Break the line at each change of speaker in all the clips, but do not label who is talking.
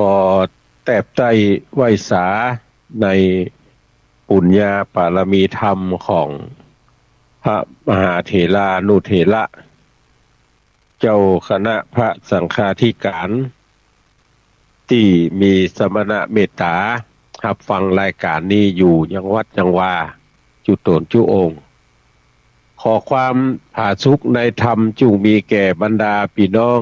อแตบใต้ไหวสาในปุญญาปารมีธรรมของพระมหาเถรานุเถระเจ้าคณะพระสังฆาธิการที่มีสมณะเมตตารับฟังรายการนี้อยู่ยังวัดยังวาจุตนจุองค์ขอความผาสุกในธรรมจุมีแก่บรรดาพี่น้อง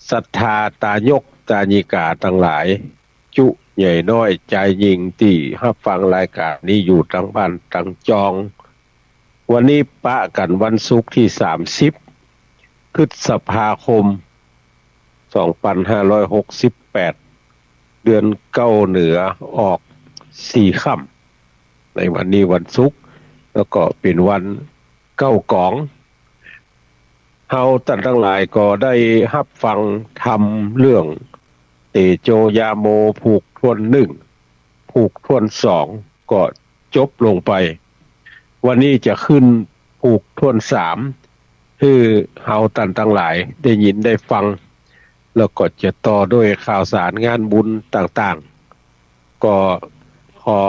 ศรัทธาตายกตาญิกาทั้งหลายจุใหญ่น้อยใจยิงที่รับฟังรายการนี้อยู่ทั้งบ้านทั้งจอง วันนี้ปะกันวันศุกร์ที่30พฤษภาคม2568เดือนเก้าเหนือออก4ค่ำในวันนี้วันศุกร์แล้วก็เป็นวันเก้ากองเฮาท่านทั้งหลายก็ได้รับฟังธรรมเรื่องเตโชยาโมผูกทวน1ผูกทวน2ก็จบลงไปวันนี้จะขึ้นผูกทวน3คือเฮาท่านทั้งหลายได้ยินได้ฟังแล้วก็จะต่อด้วยข่าวสารงานบุญต่างๆก็ขอ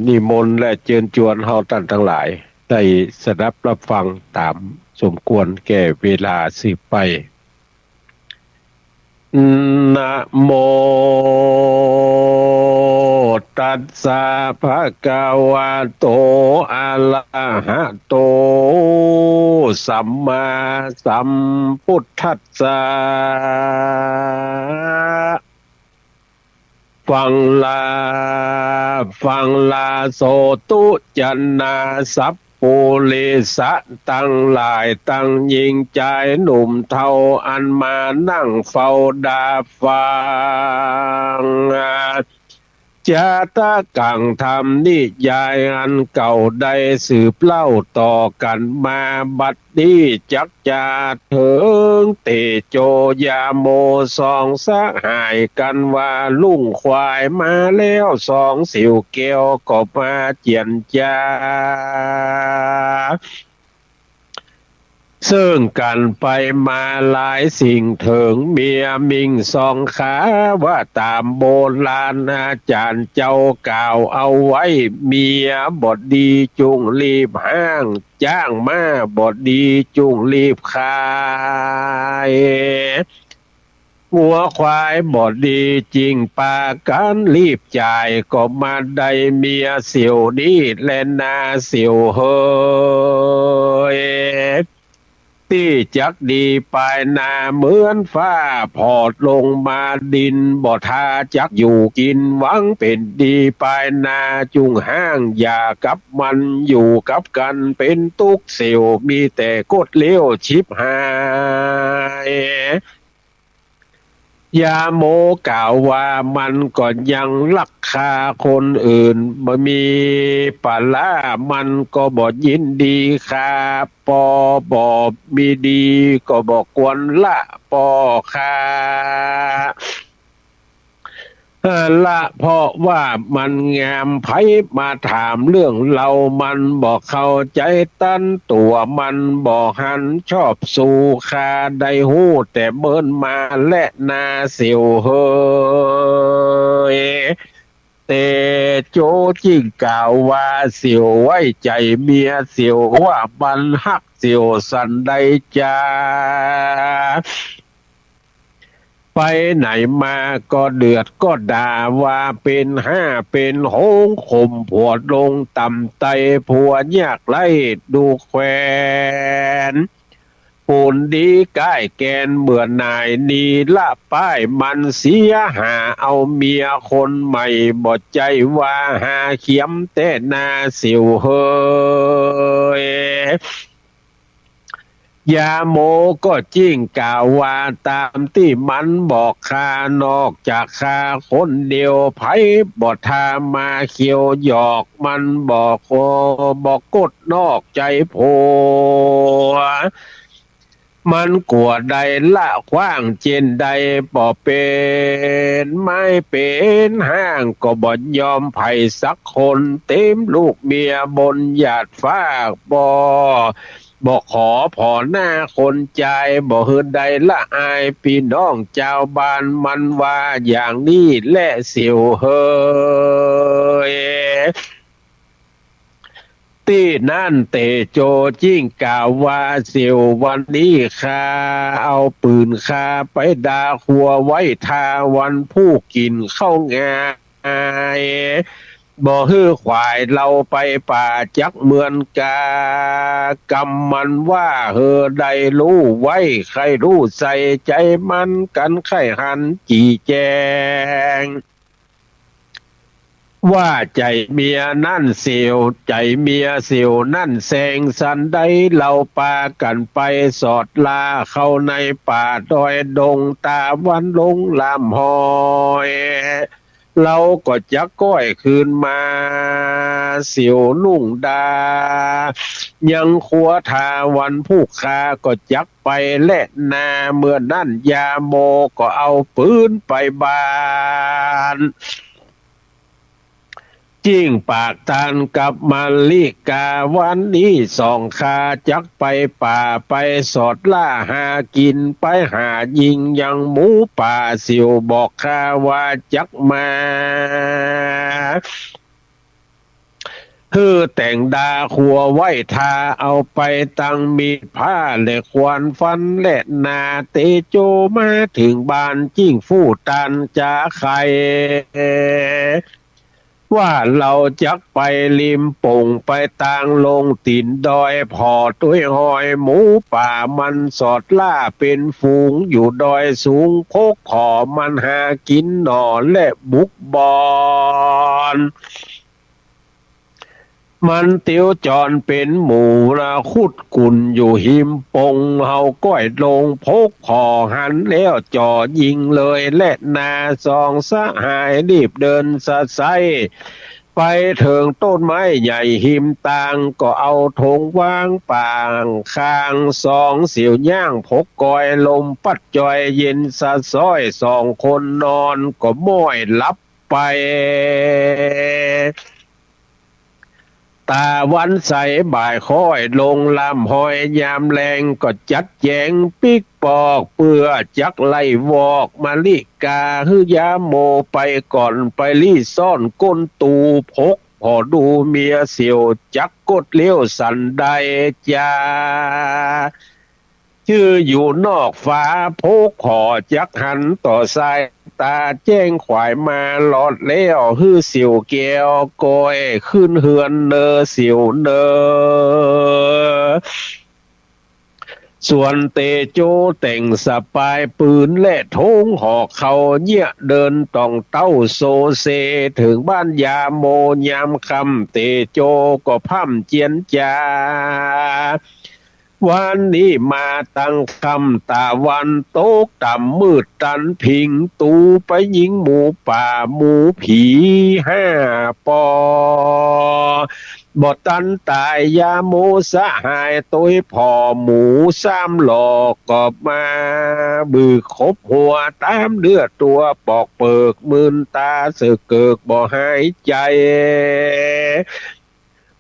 นิมนต์และเชิญชวนเฮาท่านทั้งหลายได้สดับรับฟังตามสมควรแก่เวลาสืบไปนะโมตัสสะภะคะวะโตอะระหะโตสัมมาสัมพุทธัสสะฟังลาโสตุจันนาสัพปุริสะตั้งหลายตั้งยิงใจหนุ่มเทาอันมานั่งเฝ้าดาฟังจาตะกังธรรมนิยายอันเก่าได้สืบเล่าต่อกันมาบัดนี้จักจาถึงเตโชยาโมสองสหายกันว่าลุงควายมาแล้วสองสิวเกียวก็มาเจียนจาซึ่งกันไปมาหลายสิ่งถึงเมียมิงสองขาว่าตามโบราณอาจารย์เจ้ากล่าวเอาไว้เมียบดดีจุงรีบห้างจ้างมาบดดีจุงรีบขายหัวควายบดดีจริงปากันรีบจ่ายก็มาได้เมียเสียวดีและนาเสียวเฮยที่จักดีปลายนาเหมือนฟ้าพอดลงมาดินบ่ทาจักอยู่กินหวังเป็นดีปลายนาจุงห้างอย่ากับมันอยู่กับกันเป็นตุกเสียวมีแต่กดเลี้ยวชิบหายยาโมกล่าวว่ามันก็ยังลักคาคนอื่นบ่มีปะละมันก็บ่ยินดีคาปอบ่มีดีก็บ่กวนละปอคาละเพราะว่ามันงามไผมาถามเรื่องเรามันบอกเข้าใจตั้นตัวมันบอกหันชอบสู่คาได้หู้แต่เมินมาและนาเสียวเฮยเตโจจิงกล่าวว่าเสียวไว้ใจเมียเสียวว่ามันฮักเสียวสันใดจาไปไหนมาก็เดือดก็ด่าว่าเป็นห้าเป็นโหงข่มผัวลงต่ำไตผัวยากไล่ดูแควนปูนดีก้ายแกนเบื่อนายนีละป้ายมันเสียหาเอาเมียคนใหม่บ่ใจว่าหาเขียมแต่นาเสียวเฮยยาโมก็จิ้งกล่าวว่าตามที่มันบอกข้านอกจากข้าคนเดียวไผบ่ทามาเขียวหยอกมันบอกกดนอกใจโพมันกลัวใดละขว้างเจนใดบ่เป็นไม่เป็นห้างก็บ่ยอมไผสักคนเต็มลูกเมียบนหยาดฟ้าบ่ บอกขอพอหน้าคนใจบอกเฮินใดละอายพี่น้องเจ้าบ้านมันว่าอย่างนี้แหละเสียวเฮยตีนั่นเตโจจิ้งกล่าวว่าเสียววันนี้ข้าเอาปืนข้าไปด่าหัวไว้ทาวันผู้กินเข้างายบ่ฮื้อควายเราไปป่าจักเหมือนกากำมันว่าเฮอใดรู้ไว้ใครรู้ใส่ใจมันกันไข่หันจีแจงว่าใจเมียนั่นเสียวใจเมียเสียวนั่นแสงสันได้เราปากันไปสอดลาเข้าในป่าดอยดงตาวันลงลำหอยเราก็จะก้อยคืนมาเสียวลุ่งดายังขัวทาวันผู้คาก็จักไปและนาเมื่อนั่นยาโมก็เอาปืนไปบานจิ้งปากตานกับมาลิกาวันนี้สองขาจักไปป่าไปสอดล่าหากินไปหายิงยังหมูป่าเสียวบอกข้าว่าจักมาแต่งดาขัวไว้ทาเอาไปตั้งมีผ้าและควานฟันและนาเตโจมาถึงบ้านจิ้งฟู่ตันจะไข่ว่าเราจักไปริมป่งไปต่างลงตินดอยพอตุ้ยหอยหมูป่ามันสอดล่าเป็นฝูงอยู่ดอยสูงโคกขอมันหากินหนอนและบุกบอนมันเตียวจอนเป็นหมูนะคุดกุ่นอยู่หิมปงเฮาก้อยลงพกขอหันแล้วจ่อยิงเลยและนาซองสหายรีบเดินสะไซไปถึงต้นไม้ใหญ่หิมตางก็เอาธงวางป่างข้างสองเสียวย่างพกกอยลมปัดจอยเย็นสะซ้อยสองคนนอนก็ม้อยลับไปตาวันใสบ่ายค่อยลงลำหอยยามแรงก็จัดแจงปิกปอกเพื่อจักไล่วอกมาลิกาฮือยาโมไปก่อนไปลี่ซ่อนก้นตูพกพอดูเมียเสียวจักกดเลี้ยวสันใดจ้าชื่ออยู่นอกฟ้าโพกขอจักหันต่อสายตาแจ้งขวายมาหลอดแล้วฮื้อเสียวแก้วกอยขึ้นเฮือนเนอเสียวเนอส่วนเตโจแต่งสปายปืนและทงหอกเขาเนี่ยเดินต้องเต้าโซเซถึงบ้านยาโมยามคำเตโจก็พ่ำเจียนจาวันนี้มาตั้งคำตาวันโตกต่ำมืดตันพิงตูไปยิงหมูป่าหมูผีห้าปอบอตันตายยาหมูสหายตัวพอหมูซ้ำหลอกกอบมาบือคบหัวตามเลือดตัวปอกเปิกมืนตาเสือเกิกบ่หายใจ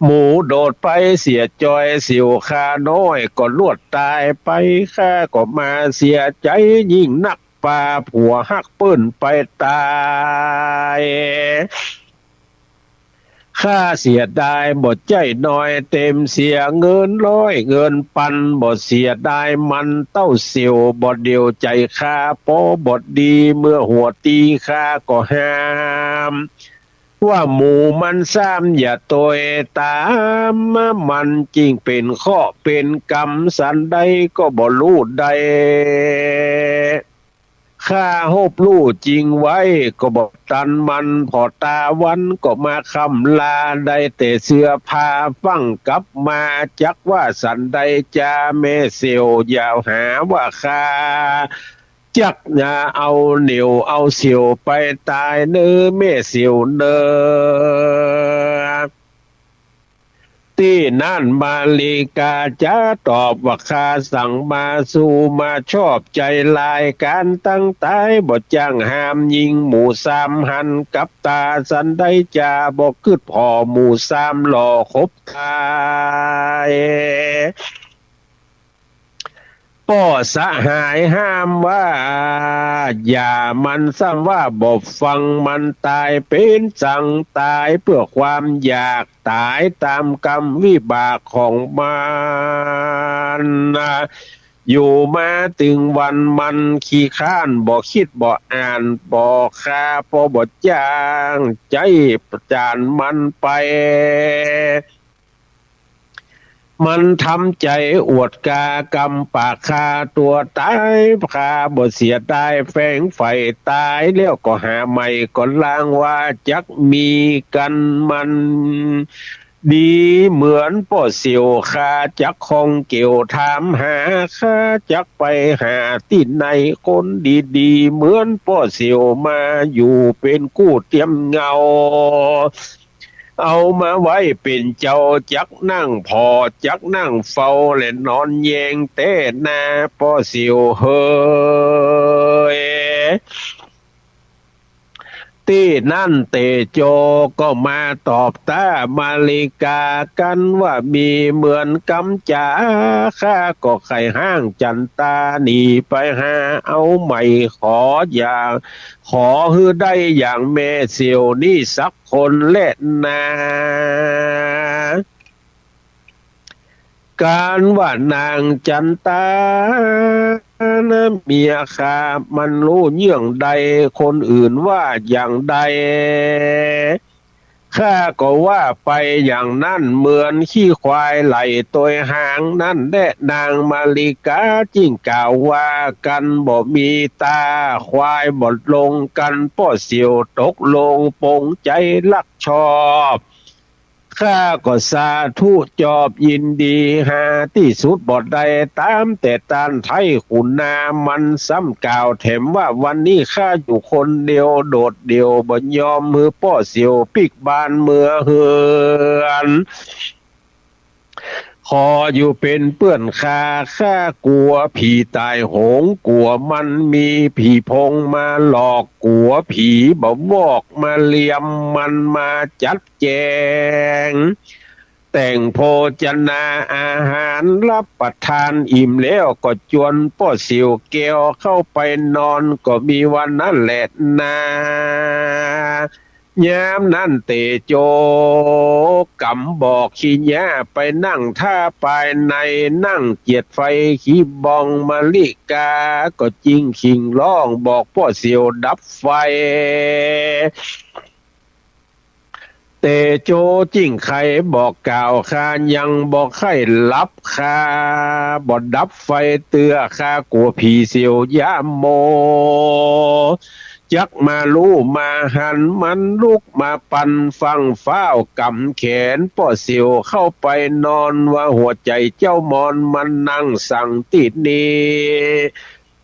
หมูโดดไปเสียจอยสิวคาน้อยก็ลวดตายไปข้าก็มาเสียใจยิ่งนักป่าผัวหักปื้นไปตายข้าเสียดายบทใจน้อยเต็มเสียเงินร้อยเงินปันบทเสียดายมันเต้าเสียวบทเดียวใจข้าปอบทดีเมื่อหัวตีข้าก็ห้ามว่าหมูมันซ้ำอย่าตัวตามมันจริงเป็นข้อเป็นกรรมสันใดก็บ่รู้ใดข้าฮบลู่จริงไว้ก็บอกตันมันพอตาวันก็มาคำลาได้แต่เสื้อผ้าฟังกลับมาจักว่าสันใดจะเมเสียวยาวหาว่าข้าจักอย่าเอาเหนียวเอาเสียวไปตายเนื้อเมเสียวเนื้อที่นั่นมาลีกาจะตอบว่าข้าสั่งมาสู่มาชอบใจลายการตั้งตายบ่จ้างห้ามยิงหมู่สามหันกับตาสันได้จาบอกขึ้นพอหมู่สามหล่อคบทาย ป้อสหายห้ามว่าอย่ามันซ้ำว่าบบฟังมันตายเป็นจังตายเพื่อความอยากตายตามกรรมวิบากของมันนะอยู่มาถึงวันมันขี้ข้านบอกคิดบอกอ่านบอกคาพอบทย่างใจประจานมันไป มันทำใจอวดกากรรมปากคาตัวตายคาบทเสียตายแฝงไฟตายแล้วก็หาใหม่ก็ล้างว่าจักมีกันมันดีเหมือนป่อเสียวคาจักคองเกี่ยวถามหาคาจักไปหาที่ไหนคนดีๆเหมือนป่อเสียวมาอยู่เป็นกู้เตรียมเงา เอามาไว้เป็นเจ้าจักนั่งพอจักนั่งเฝ้าและนอนแยงเต้หน้าป้อสิวเฮยที่นั่นเตโจก็มาตอบตามาลิกากันว่ามีเหมือนกำจาข้าก็ไข่ห้างจันตาหนีไปหาเอาใหม่ขออย่างขอฮือได้อย่างแม่เสียวนี่สักคนเล่นนาการว่านางจันตานะเมียข้ามันรู้เยื่องใดคนอื่นว่าอย่างใดข้าก็ว่าไปอย่างนั้นเหมือนขี้ควายไหลตัวหางนั่นแน่นางมาลิกาจิ้งกล่าวว่ากันบ่มีตาควายบดลงกันป้อเสียวตกลงปงใจลักชอบข้าก็สาธุจอบยินดีหาที่สุดบทใดตามแต่ตานไทยขุนนามันซ้ำกล่าวแถมว่าวันนี้ข้าอยู่คนเดียวโดดเดี่ยวบ่ยอมมือป้อเสียวปิกบานเมื่อเฮือนขออยู่เป็นเปื้อนข้ากลัวผีตายโหงกลัวมันมีผีพงมาหลอกกลัวผีบ่บอกมาเลียมมันมาจัดแจงแต่งโภชนาอาหารรับประทานอิ่มแล้วก็จวนป้อสิวเกลเข้าไปนอนก็มีวันนั้นแหละนายามนั่นเตโจกำบอกขี้ยาไปนั่งท่าปลายในนั่งเกียดไฟขี้บองมาลิกาก็จริงขิงร้องบอกพ่อเสียวดับไฟเตโจจิ้งไขบอกกล่าวคายังบอกให้รับคาบอดดับไฟเตือคากลัวผีเสียวยามโมจักมาลู่มาหันมันลุกมาปันฟังฟ้าวกำแขนป้อเสียวเข้าไปนอนว่าหัวใจเจ้ามอนมันนั่งสั่งติดนี้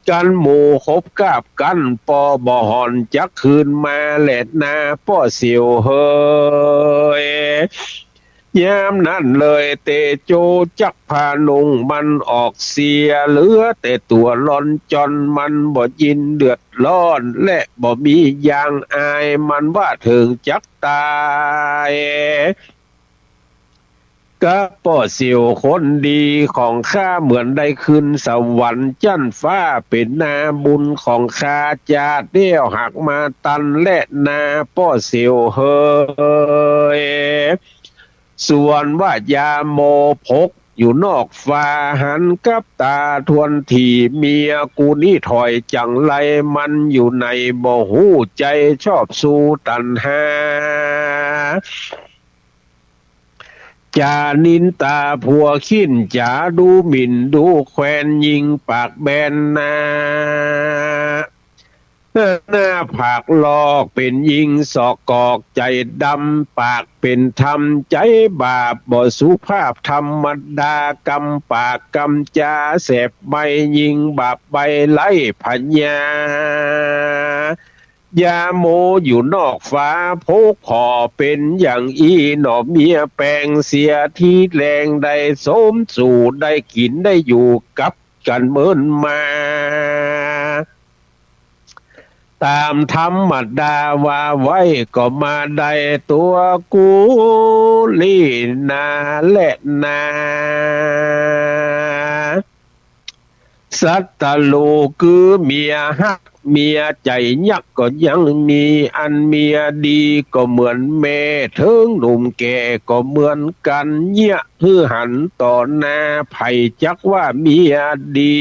กันหมู่คบกาบกันปอบ่หอนจักคืนมาแหลดนาป้อเสียวเฮยยามนั้นเลยเตโจจักพานุงมันออกเสียเหลือแต่ตัวร้อนจนมันบ่ยินเดือดร้อนและบ่มีอย่างอายมันว่าถึงจักตายก็ป้อเสียวคนดีของข้าเหมือนได้ขึ้นสวรรค์จันฟ้าเป็นนาบุญของข้าจาเดียวหักมาตันและนาป้อเสียวเฮยส่วนว่ายาโมพกอยู่นอกฟ้าหันกับตาทวนที่เมียกูนี่ถอยจังไรมันอยู่ในบ่หูใจชอบสู้ตันหาจานินตาผัวขิ้นจาดูหมิ่นดูแควนยิงปากแบนหน้าผากลอกเป็นยิงศอกกอกใจดำปากเป็นธรรมใจบาปบ่สุภาพธรรมดากำปากกำจาเสพใบยิงบาปใบไล่พญายาโมอยู่นอกฟ้าโพกขอเป็นอย่างอีหนอเมียแปลงเสียที่แรงได้สมสู่ได้กินได้อยู่กับกันเหมือนมาตามธรรมดาว่าไว้ก็มาได้ตัวกูลีนาและนา สัตตลูคือเมียฮักเมียใจยักก็ยังมีอันเมียดีก็เหมือนแม่เทิงหนุ่มแก่ก็เหมือนกันเยี่ยฮือหันต่อหน้าไผ่จักว่าเมียดี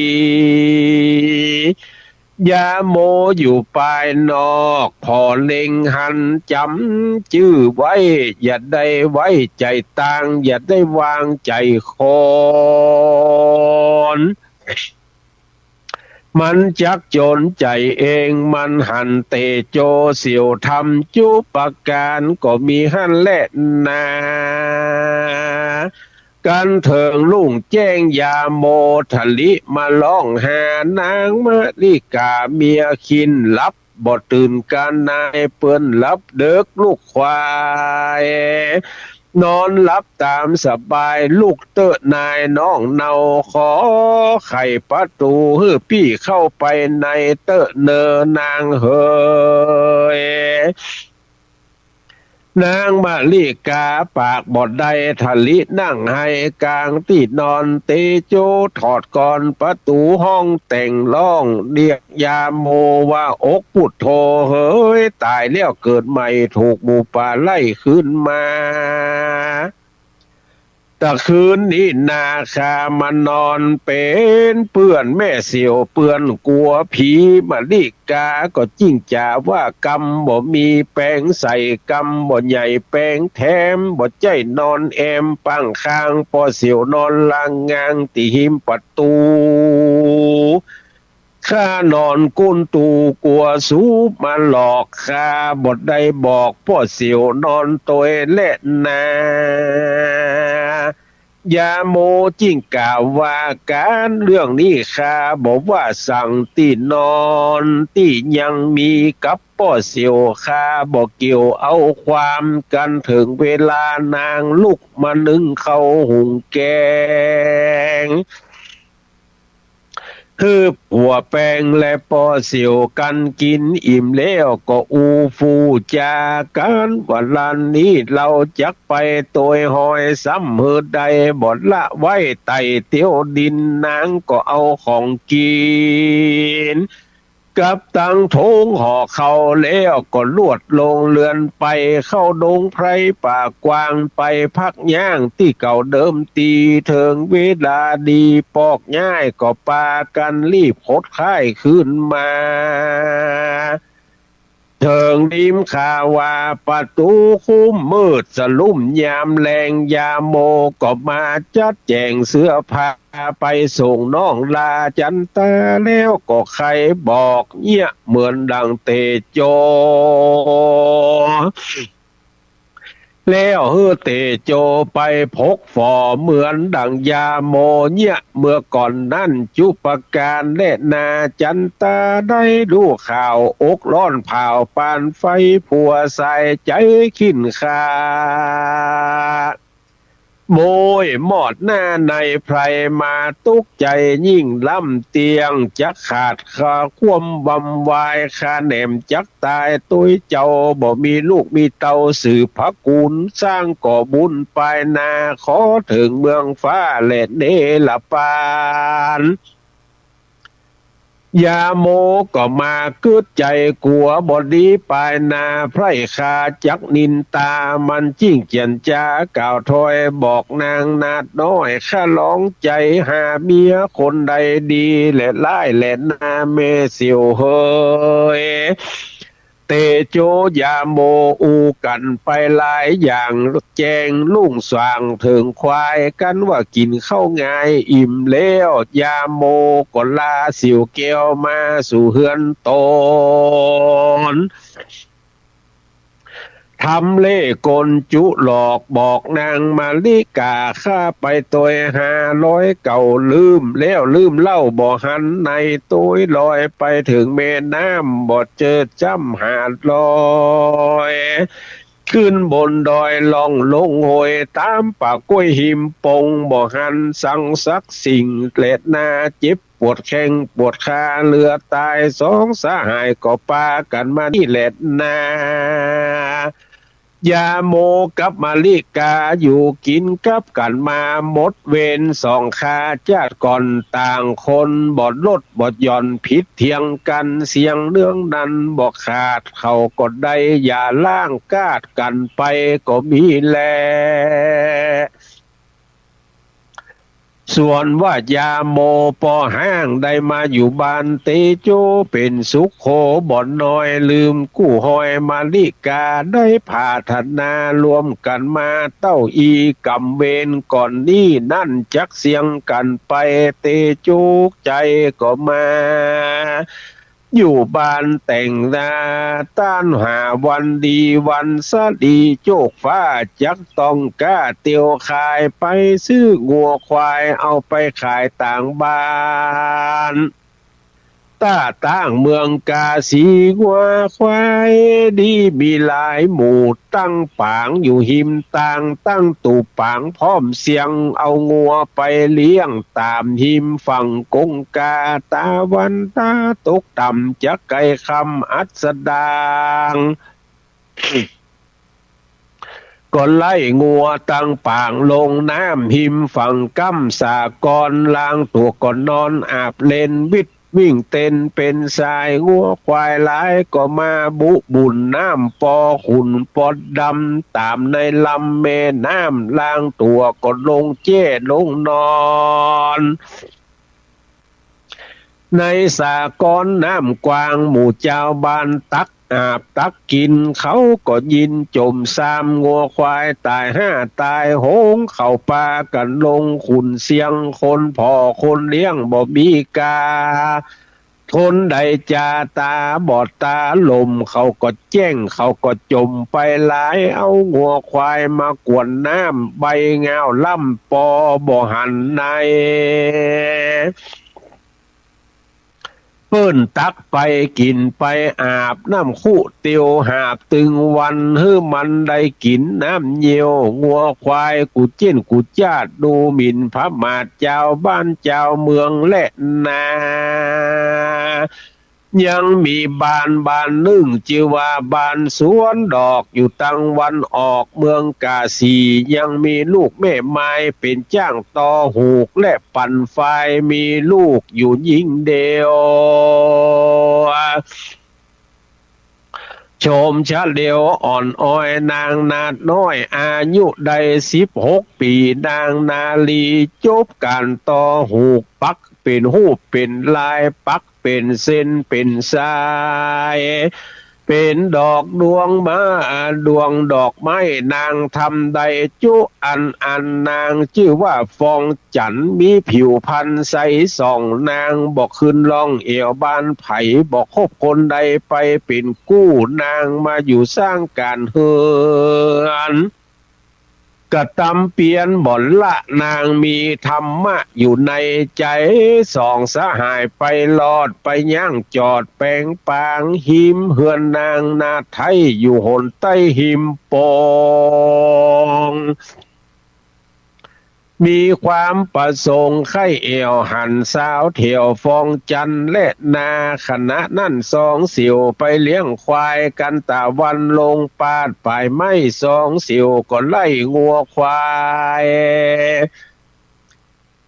ยาโมอยู่ปลายนอกพอเล็งหันจำชื่อไว้อย่าได้ไว้ใจต่างอย่าได้วางใจคนมันจักจนใจเองมันหันเตโจเสียวทำจุปการก็มีหันแลนากันเถิงลุ่งแจ้งยาโมทะลิมาล่องหานางมะลิกาเมียคินลับบ่ตื่นการนายเปิ้นลับเด็กลูกควายนอนหลับตามสบายลูกเตอะนายน้องเนาขอไขประตูฮือพี่เข้าไปในเตอะเนอนางเฮยนางมาลิกาปากบอดได้ทะลินั่งให้กลางที่นอนเตโจถอดก่อนประตูห้องแต่งล่องเรียกยาโมว่าอกพุทโธเฮ้ยตายแล้วเกิดใหม่ถูกหมูป่าไล่ขึ้นมาตะคืนนี้นาคามานอนเป็นเปื่อนแม่เสียวเปื่อนกลัวผีมาลิกาก็จิ้งจ่าว่ากำบ่มีแป้งใส่กำบ่ใหญ่แป้งแถมบ่ใจนอนแอมปังข้างพอเสียวนอนลางงางติหิมประตูข้านอนก้นตูกลัวสูบมาหลอกข้าบทได้บอกพ่อเสียวนอนตัวเล่นนายาโมจิ้งกล่าวว่าการเรื่องนี้ข้าบอกว่าสั่งตีนอนที่ยังมีกับพ่อเสียวข้าบอกเกี่ยวเอาความกันถึงเวลานางลุกมานึ่งเขาหุงแกงคือผัวแป้งและปอเสียวกันกินอิ่มแล้วก็อูฟูจากันวันลานนี้เราจักไปตัวหอยซ้ำหือใดบดละไว้ไต่เตียวดินนางก็เอาของกินกับตังทงห่อเขาแล้วก็ลวดลงเรือนไปเข้าดงไพรป่ากวางไปพักย่างที่เก่าเดิมตีเถิงเวลาดีปอกง่ายก็ปากันรีบพดค่ายขึ้นมาเถิงริมข่าวว่าประตูคุ้มมืดสลุ่มยามแรงยาโมก็มาจัดแจงเสื้อผ้าไปส่งน้องลาจันตาแล้วก็ใครบอกเนี่ยเหมือนดังเตโจแล้วเฮือเตโจไปพกฝ่อเหมือนดังยาโมเนี่ยเมื่อก่อนนั่นจุปการและนาจันตาได้ดูข่าวอกร้อนเผาปานไฟผัวใส่ใจขิ้นขาโมยหมอดหน้าในไพรมาตุกใจยิ่งล้ำเตียงจักขาดคาคว่ำบำวายคาแหนมจักตายตุ้ยเจ้าบ่มีลูกมีเต้าสืบพระกุลสร้างก่อบุญปลายนาขอถึงเมืองฟ้าและเนลปานยาโมก็มากึดใจกลัวบอดีปลายนาไพร่คาจักนินตามันจิ้งเจียนจาก่าวถอยบอกนางนาดน้อยข้าร้องใจหาเมียคนใดดีและไล่และนาเมเสียวเฮยเตโจยาโมอูกันไปหลายอย่างแจงลุ่งสว่างถึงควายกันว่ากินข้าวง่ายอิ่มแล้วยาโมก็ลาสิวเกียวมาสู่เฮือนตนทำเล่กลจุหลอกบอกนางมาลิกาข้าไปตัว500เก่าลืมแล้วลืมเล่าบ่หันในตัวลอยไปถึงแม่น้ำบ่เจอจ้ำหาดลอยขึ้นบนดอยล่องลงหอยตามปากกล้วยหิมปงบ่หันสั่งสักสิ่งเกล็ดหน้าเจ็บปวดแข้งปวดขาเลือตายสองสหายก็ปากันมานี่แหละนา ยาโมกับมาลิกาอยู่กินกับกันมาหมดเวรสองคาจาดก่อนต่างคนบอดลดบอดหย่อนผิดเทียงกันเสียงเรื่องนั้นบอกขาดเขาก็ได้อย่าล่างกาดกันไปก็มีแล ส่วนว่ายาโมปอห้างได้มาอยู่บ้านเตโจเป็นสุขโขบ่อนน้อยลืมกู้หอยมาลิกาได้ผ่าธนารวมกันมาเต้าอีกำเวนก่อนนี้นั่นจักเสียงกันไปเตโจใจก็มาอยู่บ้านแต่งนาต้านหาวันดีวันสดีโจกฟ้าจักต้องกล้าเตียวขายไปซื้องัวควายเอาไปขายต่างบ้านต้าตั้งเมืองกาสีงัวควายดีมีหลายหมู่ตั้งปางอยู่หิมต่างตั้งตูปางพร้อมเสียงเอางัวไปเลี้ยงตามหิมฝั่งกงกาตาวันตาตกต่ำจะไกลคำอัสดางก็ไล่งัวตั้งปางลงน้ำหิมฝั่งกั้มสากรล้างตัวก่อนนอนอาบเลนวิทวิ่งเต้นเป็นสายงัวควายหลายก็มาบุบุญน้ำปอขุนปอดดำตามในลำแม่น้ำล้างตัวก็ลงเจ้ลงนอนในสากรน้ำกวางหมู่เจ้าบ้านตักอาบตักกินเขาก็ยินจมซ้ำงัวควายตายห้าตายโหงเข้าป่ากันลงขุนเสียงคนพ่อคนเลี้ยงบ่มีกาคนใดจาตาบอดตาลมเขาก็แจ้งเขาก็จมไปหลายเอางัวควายมากวนน้ำใบเงาล่ำปอบ่หันในเปิ้นตักไปกินไปอาบน้ำคู่เตียวหาบตึงวันฮื้อมันได้กินน้ำเยียวงัวควายกูเจี้ยนกูจาดดูหมิ่นพระมาดเจ้าบ้านเจ้าเมืองและนายังมีบ้านหนึ่งชื่อว่าบ้านสวนดอกอยู่ตังวันออกเมืองกาสียังมีลูกแม่ไม้เป็นจ้างต่อหูกและปั่นไฟมีลูกอยู่หญิงเดียวชมชะเลียวอ่อนอ้อยนางนาดน้อยอายุได้16 ปีนางนาลีจบการต่อหูกปักเป็นหูปเป็นลายปักเป็นเส้นเป็นสายเป็นดอกดวงมาดวงดอกไม้นางทำใดจุอันนางชื่อว่าฟองจันมีผิวพรรณใสส่องนางบอกขึ้นล่องเอวบานไผ่บอกคบคนใดไปเป็นกู้นางมาอยู่สร้างการเฮือนกระตำเปลี่ยนบ่อนละนางมีธรรมะอยู่ในใจสองสหายไปลอดไปย่างจอดแปลงปางหิมเฮือนนางนาไทยอยู่หนใต้หิมปองมีความประสงค์ไข่เอวหันสาวเถี่ยวฟองจันและนาขณะนั่นสองสิวไปเลี้ยงควายกันตะวันลงปาดปลายไม้สองสิวก็ไล่งัวควาย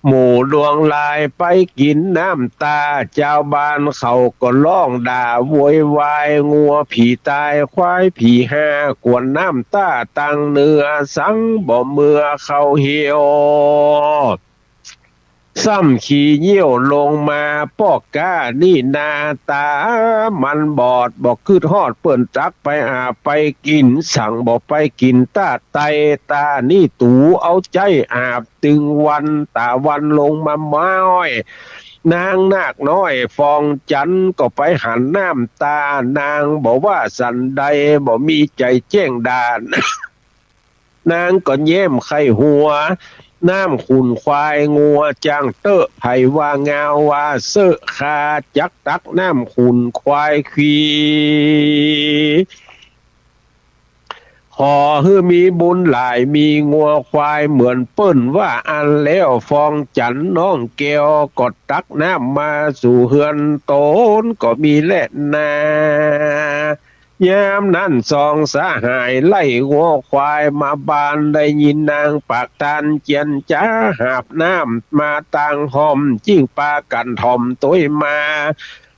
หมู่ดวงลายไปกินน้ำตาเจ้าบ้านเขาก็ร้องด่าโวยวายงัวผีตายควายผีห้ากวนน้ำตาตังเนื้อสังบ่เมื่อเขาเหี่ยวซ้ำขี่เยี่ยวลงมาปอกก้านี่นาตามันบอดบอกคืดฮอดเปิ่นจักไปอาไปกินสั่งบอกไปกินตาไตตานี่ตูเอาใจอาบตึงวันตาวันลงมาม้อยนางนาคน้อยฟองจันก็ไปหันน้ำตานางบอกว่าสันใดบอกมีใจแจ้งดานนางก็แย้มไข้หัวน้ำขุนควายงัวจางเตอะไผว่างาว่าเสอะคาจักตักน้ำขุนควายขีขอให้มีบุญหลายมีงัวควายเหมือนเปิ้นว่าอันแล้วฟองจันน้องแก้วกดตักน้ำมาสู่เฮือนโตนก็มีแหละนา ยามนั้นสองสหายไล่วัวควายมาบานได้ยินนางปากตันเจียนจ้าหาบน้ำมาต่างหอมจิ้งปากันถ่อมตัวมา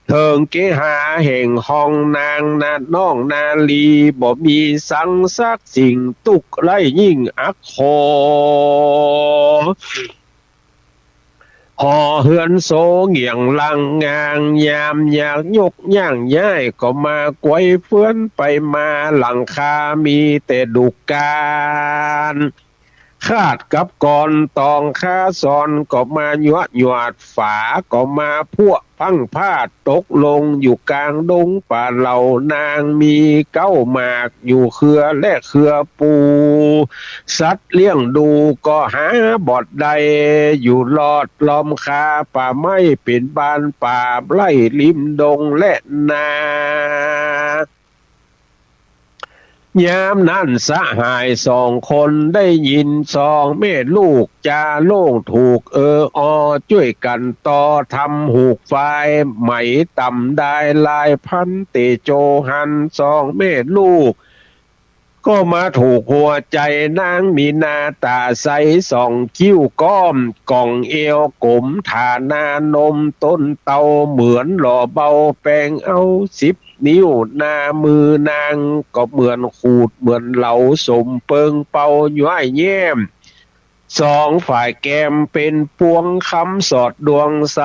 เถิงเกหาแห่งห้องนางนาน้องนาลีบ่มีสังสักสิ่งตุกไล่ยิ่งอักโคห่อเฮือนโซเงี่ยงลังงางยามอยากยกย่างย้ายก็มากวยเฟื่อนไปมาหลังคามีแต่ดุการคาดกับก่อนตองค้าซอนก็มาหยวดหยวดฝาก็มาพวกพังพาดตกลงอยู่กลางดงป่าเหล่านางมีเก้าหมากอยู่เครือและเครือปูสัตว์เลี้ยงดูก็หาบอดใดอยู่ลอดล้อมคาป่าไม้เป็นบานป่าไร่ริมดงและนา ยามนั้นสหายสองคนได้ยินสองแม่ลูกจาโล่งถูกอช่วยกันต่อทำหูกไฟไหมต่ำได้ลายพันเตโจหันสองแม่ลูกก็มาถูกหัวใจนางมีนาตาใสส่องคิ้วก้อมกล่องเอวกลมฐานานมต้นเตาเหมือนหล่อเบาแปลงเอา10 นิ้วหน้ามือนางก็เหมือนขูดเหมือนเหลาสมเปิงเป่าย้อยแย้มสองฝ่ายแกมเป็นปวงคำสอดดวงใส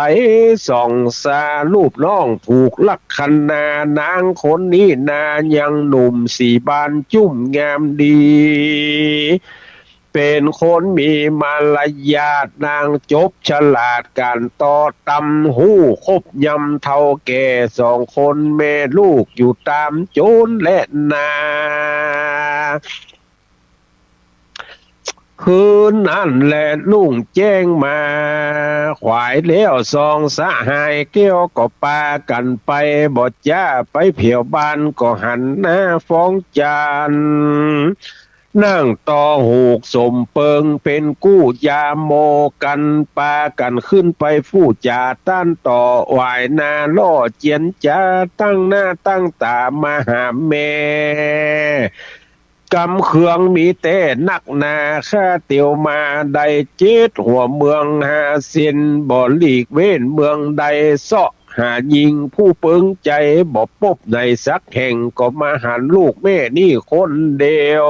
ส่องซารูปน้องถูกลักคันนานางคนนี้นายังหนุ่มสีบานจุ่มงามดี เป็นคนมีมารยาทนางจบฉลาดการต่อตำหู้คบยำเท่าแก่สองคนแม่ลูกอยู่ตามโจรและนาคืนนั่นแหละลุงแจ้งมาขวายแล้วสองสหายเกี้ยวก็ปากันไปบอดจ้าไปเผียวบ้านก็หันหน้าฟ้องจานนั่งต่อหูกสมเปิงเป็นกู้ยาโมกันปากันขึ้นไปฟู่จ่าต้านต่อวายนาล่อเจียนจ้าตั้งหน้าตั้งตามาหาแม่กำเขืองมีแต่นักนาข้าเตียวมาใดเจ็ดหัวเมืองหาเส้นบ่หลีกเว้นเมืองใดเสาะหายิงผู้เปิงใจบ่ปบในสักแห่งก็มาหันลูกแม่นี่คนเดียว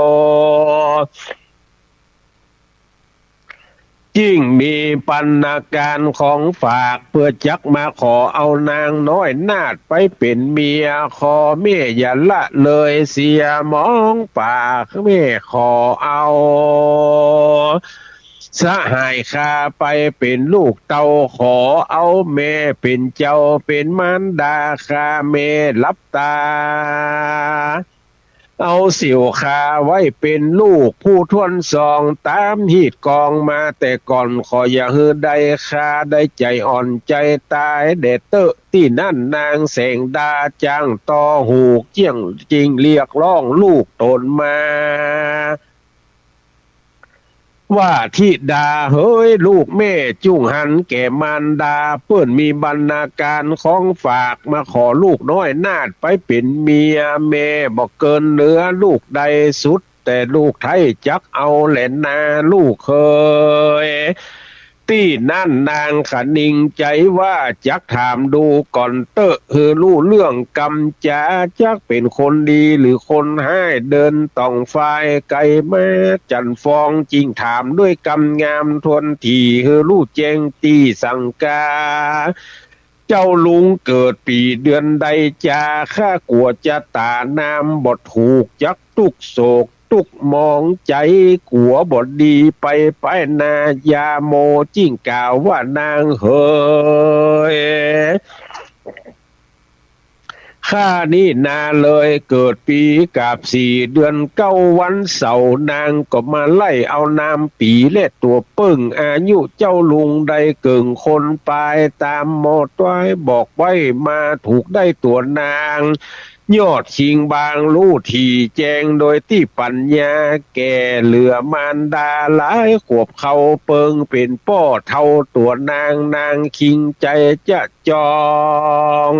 ยิ่งมีปันนาการของฝากเพื่อจักมาขอเอานางน้อยนาดไปเป็นเมียขอแม่อย่าละเลยเสียมองปากแม่ขอเอาสหายคาไปเป็นลูกเต่าขอเอาแม่เป็นเจ้าเป็นมารดาคาแม่รับตาเอาสิวคาไว้เป็นลูกผู้ทวนสองตามหีดกองมาแต่ก่อนขออย่าฮือใดคาได้ใจอ่อนใจตายเดดเตอที่นั่นนางแสงดาจ้างต่อหูกเจียงจริงเรียกร้องลูกตนมาว่าทิดาเฮ้ยลูกแม่จุ้งหันแก่มารดาเพื่อนมีบรรณาการของฝากมาขอลูกน้อยนาดไปเป็นเมียแม่บอกเกินเนื้อลูกใดสุดแต่ลูกไทยจักเอาแหลนนาลูกเคยที่นั่นนางขนิงใจว่าจักถามดูก่อนเตอะรู้เรื่องกำจาจักเป็นคนดีหรือคนให้เดินต้องไฟไกลแม่จันฟองจริงถามด้วยกำงามทวนทีรู้แจ้งตีสังกาเจ้าลุงเกิดปีเดือนใดจาข้ากลัวจะตานามบทถูกจักตุกโศกตุกมองใจกัวบทดีไปนายาโมจิ้งกล่าวว่านางเฮยข้านี่นาเลยเกิดปีกับ4 เดือน 9 วันเสาร์นางก็มาไล่เอานามปีและตัวเปิ้งอายุเจ้าลุงได้เกิงคนปลายตามหมดไว้บอกไว้มาถูกได้ตัวนางยอดชิงบางลู่ทีแจงโดยที่ปัญญาแก่เหลือมารดาหลายขวบเขาเปิงเป็นป้อเท่าตัวนางคิงใจจะจอง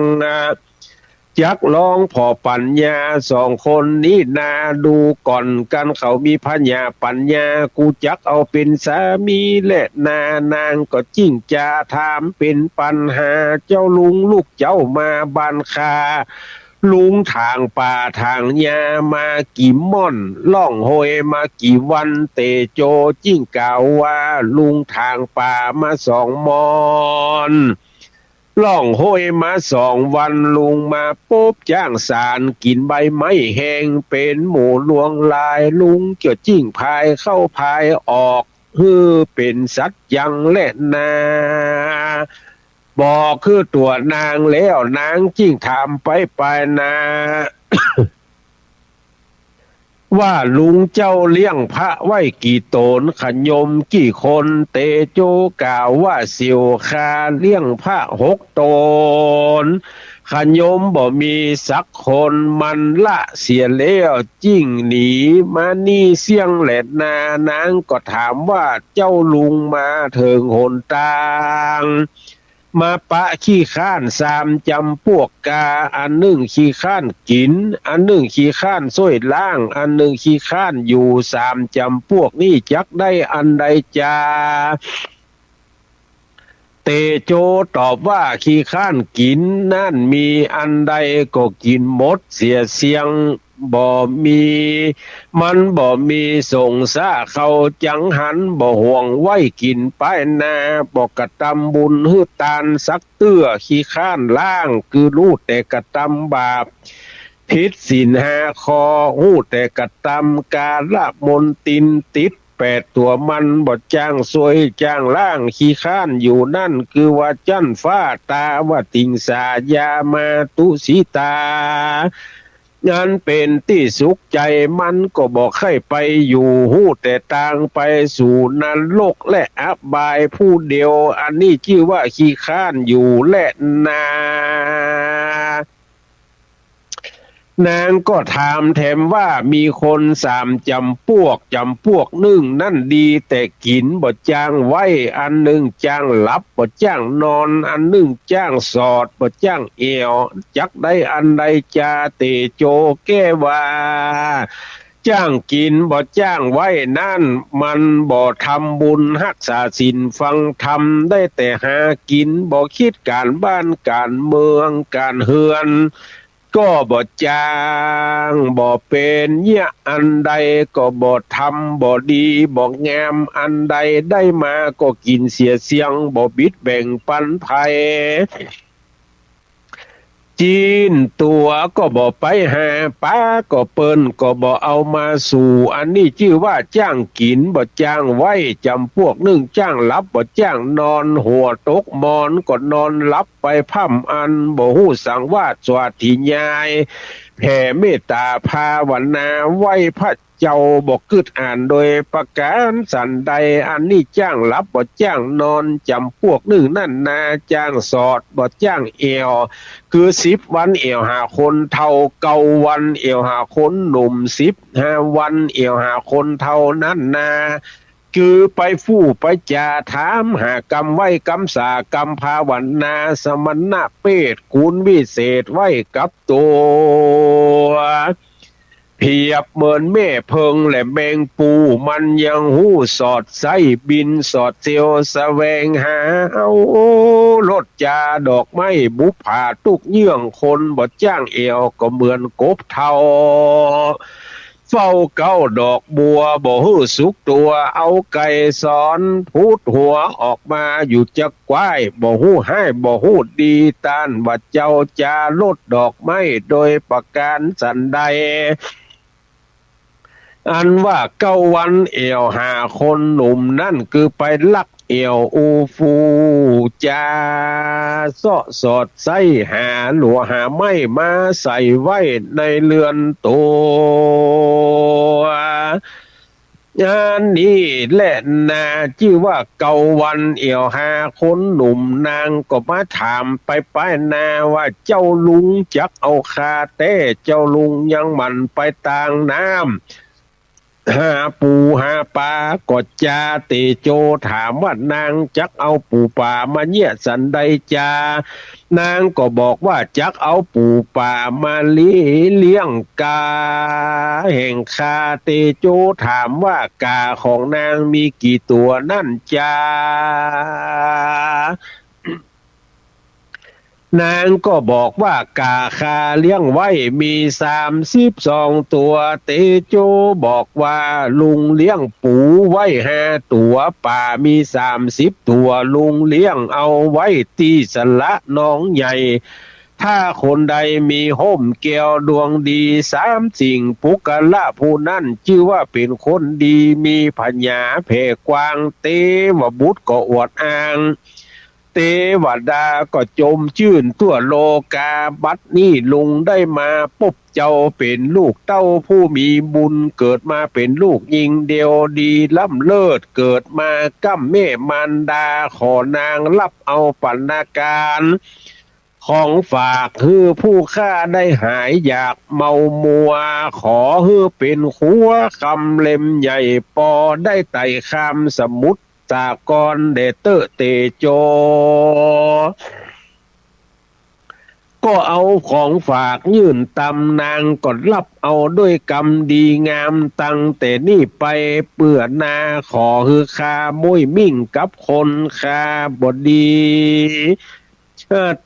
จักลองพอปัญญาสองคนนี้นาดูก่อนกันเขามีพญาปัญญากูจักเอาเป็นสามีและนานางก็จิ้งจาถามเป็นปัญหาเจ้าลุงลูกเจ้ามาบ้านคาลุงทางป่าทางยามากี่ม่อนล่องโหยมากี่วันเตโจจิ้งกล่าวว่าลุงทางป่ามา2 มอนล่องโหยมา2 วันลุงมาปุ๊บจ้างสารกินใบไม้แห้งเป็นหมูลวงลายลุงเกี่ยวจิ้งพายเข้าพายออกเป็นสัตว์ยังและนาบอกคือตัวนางแล้วนางจิ้งถามไปนา ว่าลุงเจ้าเลี้ยงพระไว้กี่ตนขยมกี่คนเตโจกล่าวว่าเสียวคาเลี้ยงพระ6 ตนขยมบ่มีสักคนมันละเสียแล้วจิ้งหนีมานี่เสียงแหลดนานางก็ถามว่าเจ้าลุงมาเถิงหนตางมาปะขี้ข้าน3 จำพวกกาอันหนึ่งขี้ข้านกินอันหนึ่งขี้ข้านส้วยล่างอันหนึ่งขี้ข้านอยู่3 จำพวกนี้จักได้อันใดจาเตโจตอบว่าขี้ข้านกินนั่นมีอันใดก็กินหมดเสียเสียงบ่มีมันบ่มีส่งซาเขาจังหันบ่ห่วงไว้กินไปนาบ่กระทำบุญฮือตานสักเตื้อขี้ข้านล่างคือรู้แต่กระทำบาปผิดศีล5 ข้อฮู้แต่กระทำกาละมนตินติด8 ตัวมันบ่จ้างสวยจ้างล่างขี้ข้านอยู่นั่นคือว่าจันฟ้าตาว่าติงสายามาตุสีตางานเป็นที่สุขใจมันก็บอกให้ไปอยู่หู้แต่ต่างไปสู่นรกและอบายผู้เดียวอันนี้ชื่อว่าขี้ข้านอยู่และนานางก็ถามแถมว่ามีคน3 จำพวก1นั่นดีแต่กินบ่จ้างไว้อันหนึ่งจ้างหลับบ่จ้างนอนอันหนึ่งจ้างสอดบ่จ้างเอวจักได้อันใดจาเตโจแก้ว่าจ้างกินบ่จ้างไว้นั่นมันบ่ทำบุญรักษาศีลฟังธรรมได้แต่หากินบ่คิดการบ้านการเมืองการเฮือนก็บ่จ้างบ่เป็นเนี่ยอันใดก็บ่ทำบ่ดีบ่งามอันใดได้มาก็กินเสียเสียงบ่บิดแบ่งปันภัยจีนตัวก็บ่ไปหาป้าก็เปิ้นก็บ่เอามาสู่อันนี้ชื่อว่าจ้างกินบ่จ้างไว้จำพวก1จ้างหลับบ่จ้างนอนหัวตกมอนก็นอนหลับไปพ่ำอันบ่ฮู้สังวาสสวัสดิญายแผ่เมตตาภาวนาไว้พระเจ้าบอกกึดอ่านโดยประการสันใดอันนี้จ้างหลับบ่จ้างนอนจำพวก1นั่นนาจ้างสอดบ่จ้างเอวคือ10 วันเอวหาคนเท่า9 วันเอวหาคนหนุ่ม15 วันเอวหาคนเท่านั้นนาคือไปฟู่ไปจาถามหากรรมไว้กรรมสากรรมภาวนาสมณะเปตคุณวิเศษไว้กับตัวเพียบเหมือนแม่เพิงและแมงปูมันยังหู้สอดไส้บินสอดเซียวแสวงหาเอารถจาดอกไม้บุผาตุกเยื่องคนบ่จ้างเอวก็เหมือนกบเทาเฝ้าเก้าดอกบัวบ่ฮู้สุกตัวเอาไก่สอนพูดหัวออกมาอยู่จักควายบ่ฮู้ให้บ่ฮู้ดีตานว่าเจ้าจาลดดอกไม้โดยประการสันใดอันว่า9 วันเอวหาคนหนุ่มนั่นคือไปลักเอวอูฟูจาเสาะสอดไส้หาหลัวหาไม้มาใส่ไว้ในเรือนตัวงานนี้แหละนาชื่อว่า9 วันเอวหาคนหนุ่มนางก็มาถามไปนาว่าเจ้าลุงจักเอาคาเต้เจ้าลุงยังมันไปต่างน้ำ หาปูหาปลากดจาเตโจถามว่านางจักเอาปูป่ามาเนี่ยสันใดจานางก็บอกว่าจักเอาปูป่ามาเลี้ยงกาแห่งคาเตโจถามว่ากาของนางมีกี่ตัวนั่นจานางก็บอกว่ากาคาเลี้ยงไว้มี32 ตัวเตโจบอกว่าลุงเลี้ยงปูไว้5 ตัวป่ามี30 ตัวลุงเลี้ยงเอาไว้ที่สละน้องใหญ่ถ้าคนใดมีห่มแก้วดวงดี30 สิ่งปุกละผู้นั้นชื่อว่าเป็นคนดีมีปัญญาแผ่กว้างเตวบุตรก็อวดอ้างเทวดาก็จมชื่นตัวโลกาบัดนี้ลุงได้มาปุ๊บเจ้าเป็นลูกเต้าผู้มีบุญเกิดมาเป็นลูกยิงเดียวดีล่ำเลิศเกิดมาก้ำแม่มารดาขอนางรับเอาปัณการของฝากคือผู้ข้าได้หายอยากเมามัวขอคือเป็นขัวคำเล่มใหญ่ปอได้ไต่คำสมุทรสากรเดเตอร์เตโจก็เอาของฝากยื่นตำนางก็รับเอาด้วยกรรมดีงามตั้งแต่นี่ไปเปื่อนาขอคือคามุ้ยมิ่งกับคนคาบดี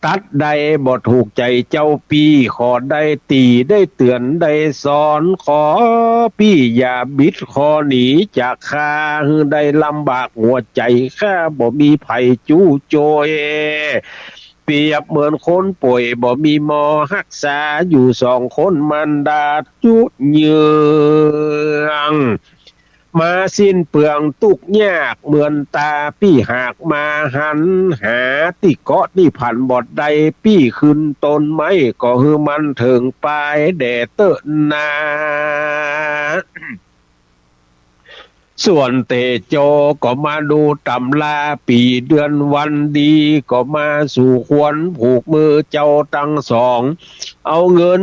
ตัดใดบ่ถูกใจเจ้าปีขอได้ตีได้เตือนได้สอนขอพี่อย่าบิดคอหนีจากข้าได้ลำบากหัวใจข้าบ่มีไผจู้โจยเปรียบเหมือนคนป่วยบ่มีหมอรักษาอยู่2 คนมันดาจุเยืองมาสิ้นเปลืองตุกยากเหมือนตาปี้หากมาหันหาติเกาะที่ผันบอดใดปี้ขึ้นต้นไม้ก็คือมันถึงปลายแดดเตอนาส่วนเตโจก็มาดูตำลาปีเดือนวันดีก็มาสู่ควรผูกมือเจ้าตั้ง2เอาเงิน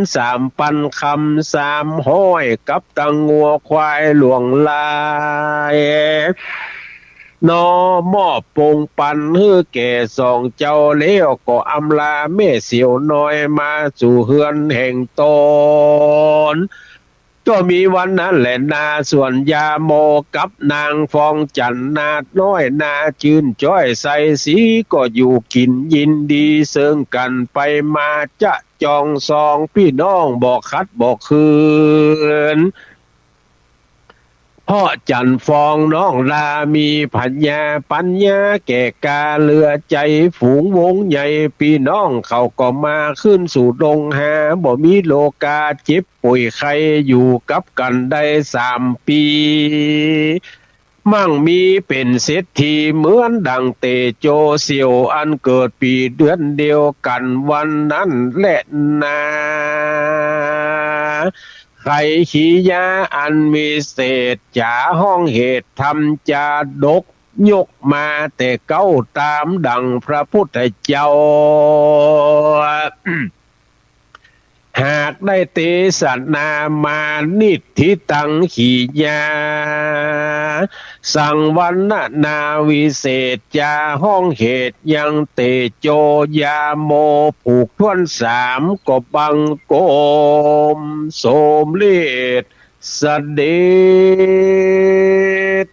3,000 คำ 300กับตังงัวควายหลวงลายนอมอบปงปันเฮือแก่2 เจ้าเลี้ยวก็อำลาแม่เสียวน้อยมาสู่เฮือนแห่งตนก็มีวันนั้นแหละนาส่วนยาโมกับนางฟองจันนาดน้อยนาจืนจ้อยใสสีก็อยู่กินยินดีเซิงกันไปมาจะจอง2 พี่น้องบอกคัดบอกคืนพ่อจันฟองน้องลามีปัญญาแก่กาเลือใจฝูงวงใหญ่พี่น้องเขาก็มาขึ้นสู่ดงหาบ่มีโลกาเจ็บป่วยใครอยู่กับกันได้3 ปีมั่งมีเป็นเศรษฐีเหมือนดังเตโจเสียวอันเกิดปีเดือนเดียวกันวันนั้นแหละนาใครขียาอันมีเศษจ่าห้องเหตุทำจาดกยกมาแต่เก้าตามดังพระพุทธเจ้า หากได้เตสัตนามานิทิตังขียาสั่งวันนาวิเศษจาห้องเหตุยังเตโจยาโมผูกทวน3ก็บังโกมโสมเลดเสด็จ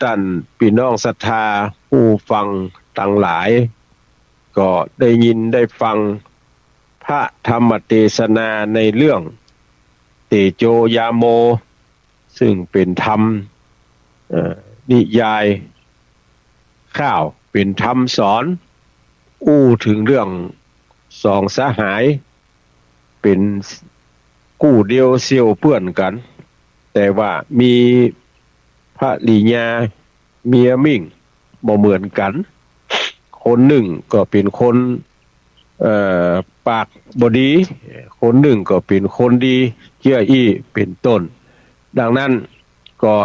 ท่านพี่น้องศรัทธาผู้ฟังทั้งหลายก็ได้ยินได้ฟังพระธรรมเทศนาในเรื่องเตโจยาโมซึ่งเป็นธรรมนิยายข้าวเป็นธรรมสอนอู้ถึงเรื่อง2 สหายเป็นกู้เดียวเสี่ยวเพื่อนกันแต่ว่ามีภริยาเมียมิ่งบ่เหมือนกันคนหนึ่งก็เป็นคนปากบดีคนหนึ่งก็เป็นคนดีเชื่ออี้เป็นต้นดังนั้นก็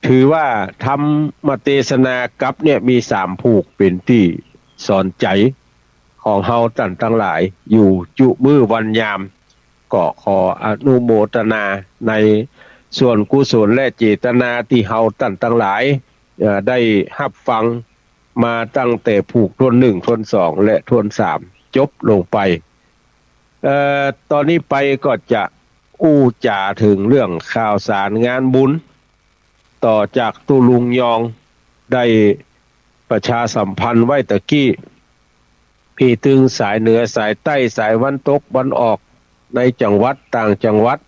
ถือว่าธรรมเทศนากับเนี่ยมี3 ผูกเป็นที่สอนใจของเฮาท่านทั้งหลายอยู่จุมือวันยามก็ขออนุโมทนาใน ส่วนกุศลและเจตนาที่เฮาตั้นทั้งหลายได้รับฟังมาตั้งแต่ผูกทวน1ทวน2และทวน3จบลงไปตอนนี้ไปก็จะอู้จ่าถึงเรื่องข่าวสารงานบุญต่อจากตุลุงยองได้ประชาสัมพันธ์ไว้ตะกี้พี่ตึงสายเหนือสายใต้สายวันตกวันออกในจังหวัดต่างจังหวัด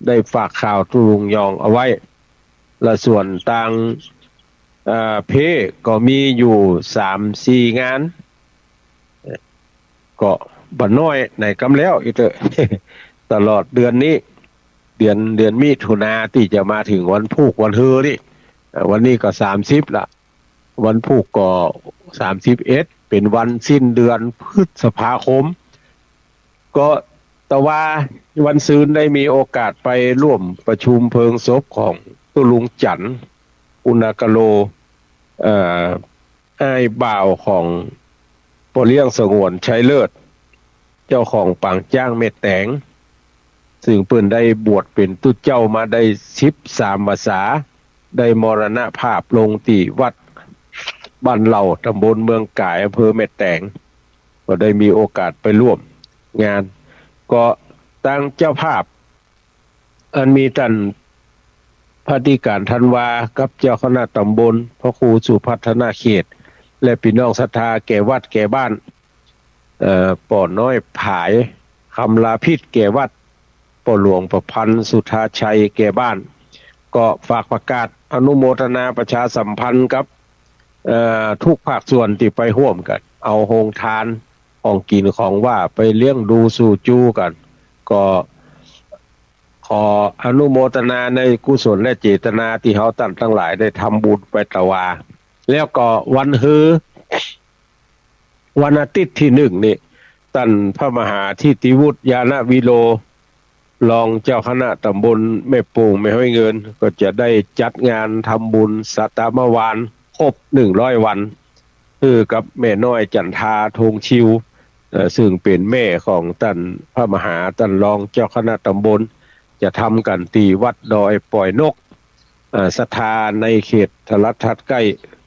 ได้ฝากข่าวตุลุงยองเอาไว้และส่วนต่างเพก็มีอยู่ 3-4 งานก็บ่น้อยในกำแล้วอีกเถอะ ตลอดเดือนนี้เดือนมิถุนาที่จะมาถึงวันพุกวันฮือนี่วันนี้ก็30ละวันพุกก็31เป็นวันสิ้นเดือนพฤษภาคมก็แต่ว่าวันซืนได้มีโอกาสไปร่วมประชุมเพลิงศพของตุลุงจันทร์อุณากโลอ้ายบ่าวของปอเลี้ยงสงวนชัยเลิศเจ้าของปางจ้างเม็ดแตงซึ่งเพิ่นได้บวชเป็นตุเจ้ามาได้13พรรษาได้มรณภาพลงที่วัดบ้านเหล่าตำบลเมืองก่ายอำเภอเม็ดแตงก็ได้มีโอกาสไปร่วมงานก็ตั้งเจ้าภาพอันมีท่านพระธิการธันวากับเจ้าคณะตำบลพระครูสุพัฒนาเขตและพี่น้องศรัทธาแก่วัดแก่บ้านป่อน้อยผายคำลาพิษแก่วัดป่อหลวงประพันธ์สุธาชัยแก่บ้านก็ฝากประกาศอนุโมทนาประชาสัมพันธ์กับทุกภาคส่วนที่ไปร่วมกันเอาโฮงทานของกินของว่าไปเลี้ยงดูสู่จูกันก็ขออนุโมทนาในกุศลและเจตนาที่เขาตั้งทั้งหลายได้ทำบุญไปตะวาแล้วก็วันฮือวันอาทิตย์ที่1นี่ท่านพระมหาทิติวุฒิญาณวิโลรองเจ้าคณะตำบลแม่ปูงแม่ห้อยเงินก็จะได้จัดงานทำบุญสัตมวานครบ100วันคือกับแม่น้อยจันทาธงชิวซึ่งเป็นแม่ของท่านพระมหาท่านรองเจ้าคณะตำบลจะทำกันที่วัดดอยปล่อยนกศรัทธาในเขตทรัฐทัดใกล้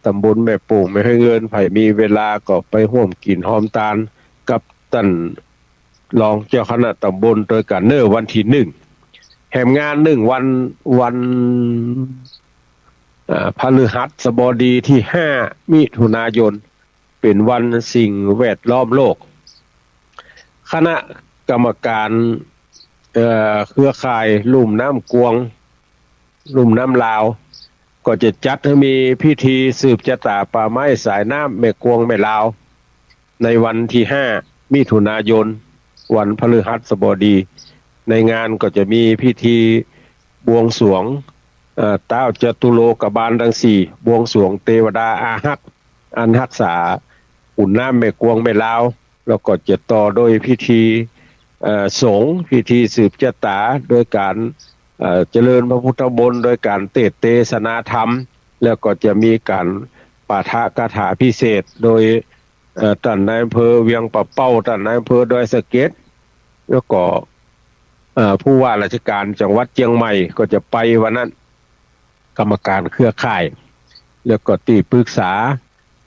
ตำบลแม่ปูงแม่ห้อยเงินไผมีเวลาก็ไปร่วมกินหอมตาลกับท่านรองเจ้าคณะตำบลโดยกันเนอร์วันที่1แห่งงานวันพฤหัสบดีที่5มิถุนายนเป็นวันสิ่งแวดล้อมโลกคณะกรรมการเครือข่ายลุ่มน้ำกวงลุ่มน้ำลาวก็จะจัดให้มีพิธีสืบชะตาป่าไม้สายน้ำแม่กวงแม่ลาวในวันที่5มิถุนายนวันพฤหัสบดีในงานก็จะมีพิธีบวงสรวงท้าวจตุโลกบาลทั้ง4บวงสรวงเทวดาอาหักอันรักษาอุ่นน้ำแม่กวงแม่ลาวแล้วก็จะต่อโดยพิธีสงฆ์พิธีสืบชะตาโดยการเจริญพระพุทธมนต์โดยการเทศนาธรรมแล้วก็จะมีการปาฐกถาพิเศษโดยท่านนายอำเภอเวียงปะเป้าท่านนายอำเภอดอยสะเก็ดแล้วก็ผู้ว่าราชการจังหวัดเชียงใหม่ก็จะไปวันนั้นกรรมการเครือข่ายแล้วก็ที่ปรึกษา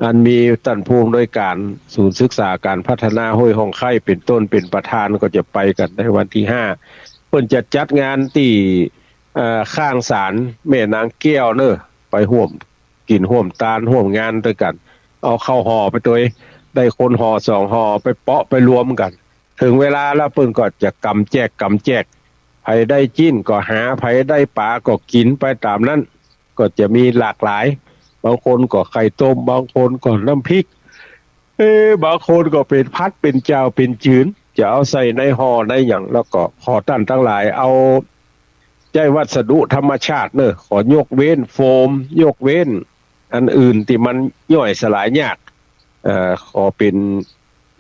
อันมีท่านผู้อำนวยการศูนย์ศึกษาการพัฒนาห้วยหองไข่เป็นต้นเป็นประธานก็จะไปกันในวันที่5เพิ่นจะจัดงานที่ข้างศาลแม่นางแก้วเนอะไปร่วมกินร่วมตาลร่วมงานด้วยกันเอาเข้าห่อไปโดยได้คนห่อ2ห่อไปเปาะไปรวมกันถึงเวลาแล้วเพิ่นก็จะกำแจกไผได้จิ้นก็หาไผได้ปลาก็กินไปตามนั้นก็จะมีหลากหลายบางคนก็ไข่ต้มบางคนก็น้ำพริกบางคนก็เป็นพัดเป็นเจ้าเป็นจืนจะเอาใส่ในห่อในอย่างแล้วก็ขอท่านทั้งหลายเอาใจวัสดุธรรมชาติเนอะขอยกเว้นโฟมยกเว้นอันอื่นที่มันย่อยสลายยากขอเป็น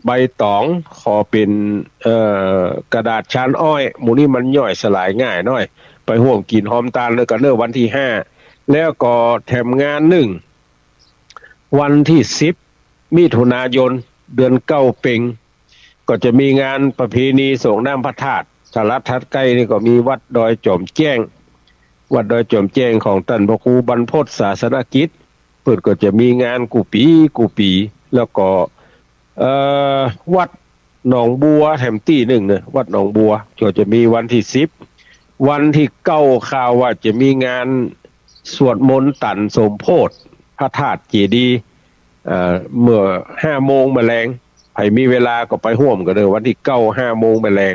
ใบตองขอเป็นกระดาษชานอ้อยหมู่นี้มันย่อยสลายง่ายหน่อยไปร่วมกินหอมตาลเลยกันเนอะวันที่5แล้วก็แถมงาน1วันที่10มิถุนายนเดือนเก้าเพ็งก็จะมีงานประเพณีส่งน้ำพระธาตุสารทัดใกล้นี่ก็มีวัดดอยจอมแจ้ง วัดดอยจอมแจ้งของท่านพระครูบรรพตศาสนกิจเปิดก็จะมีงานกูปีแล้วก็วัดหนองบัวแถมที่หนึ่งเนี่ยวัดหนองบัวก็จะมีวันที่10วันที่9ข่าวว่าจะมีงานสวดมนต์ตันสมโพธิพระธาตุเจดีย์เมื่อ5 โมงแมลงใครมีเวลาก็ไปร่วมกันเลยวันที่5 โมงแมลง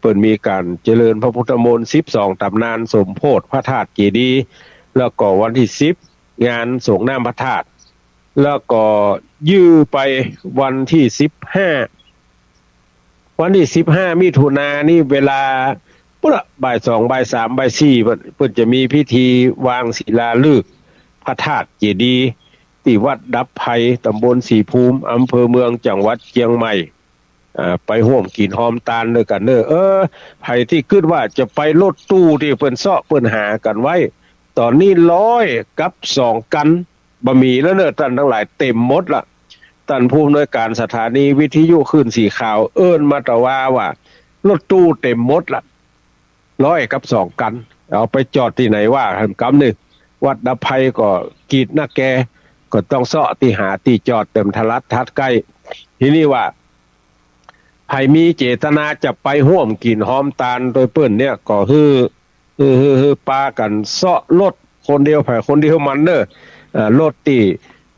เปิดมีการเจริญพระพุทธมนต์12ตำนานสมโพธิพระธาตุเจดีย์แล้วก็วันที่10งานส่งน้ำพระธาตุแล้วก็ยื้อไปวันที่15วันที่15มิถุนายนนี่เวลาปุ๊บบ่าย2บ่าย3บ่าย4เพิ่นจะมีพิธีวางศิลาฤกษ์พระธาตุเจดีย์ที่วัดดับไผ่ตำบลศรีภูมิอำเภอเมืองจังหวัดเชียงใหม่ไปร่วมกินหอมตาลด้วยกันไผที่คิดว่าจะไปรถตู้ที่เพิ่นเซาะเพิ่นหากันไว้ตอนนี้100กับ2กันบ่มีแล้วท่านทั้งหลายเต็มหมดละท่านผู้อำนวยการสถานีวิทยุคลื่นสีขาวมาตะว่ารถตู้เต็มหมดละ100กับ2กันเอาไปจอดที่ไหนว่าทำกำนึงวัดดับไผ่ก็กีดหน้าแกก็ต้องเสาะที่หาที่จอดเต็มทะลัดทัดใกล้ทีนี้ว่าไผมีเจตนาจะไปร่วมกินหอมตาลโดยเปิ้นเนี่ยก็ปากันเสาะรถคนเดียวไผคนเดียวมันรถที่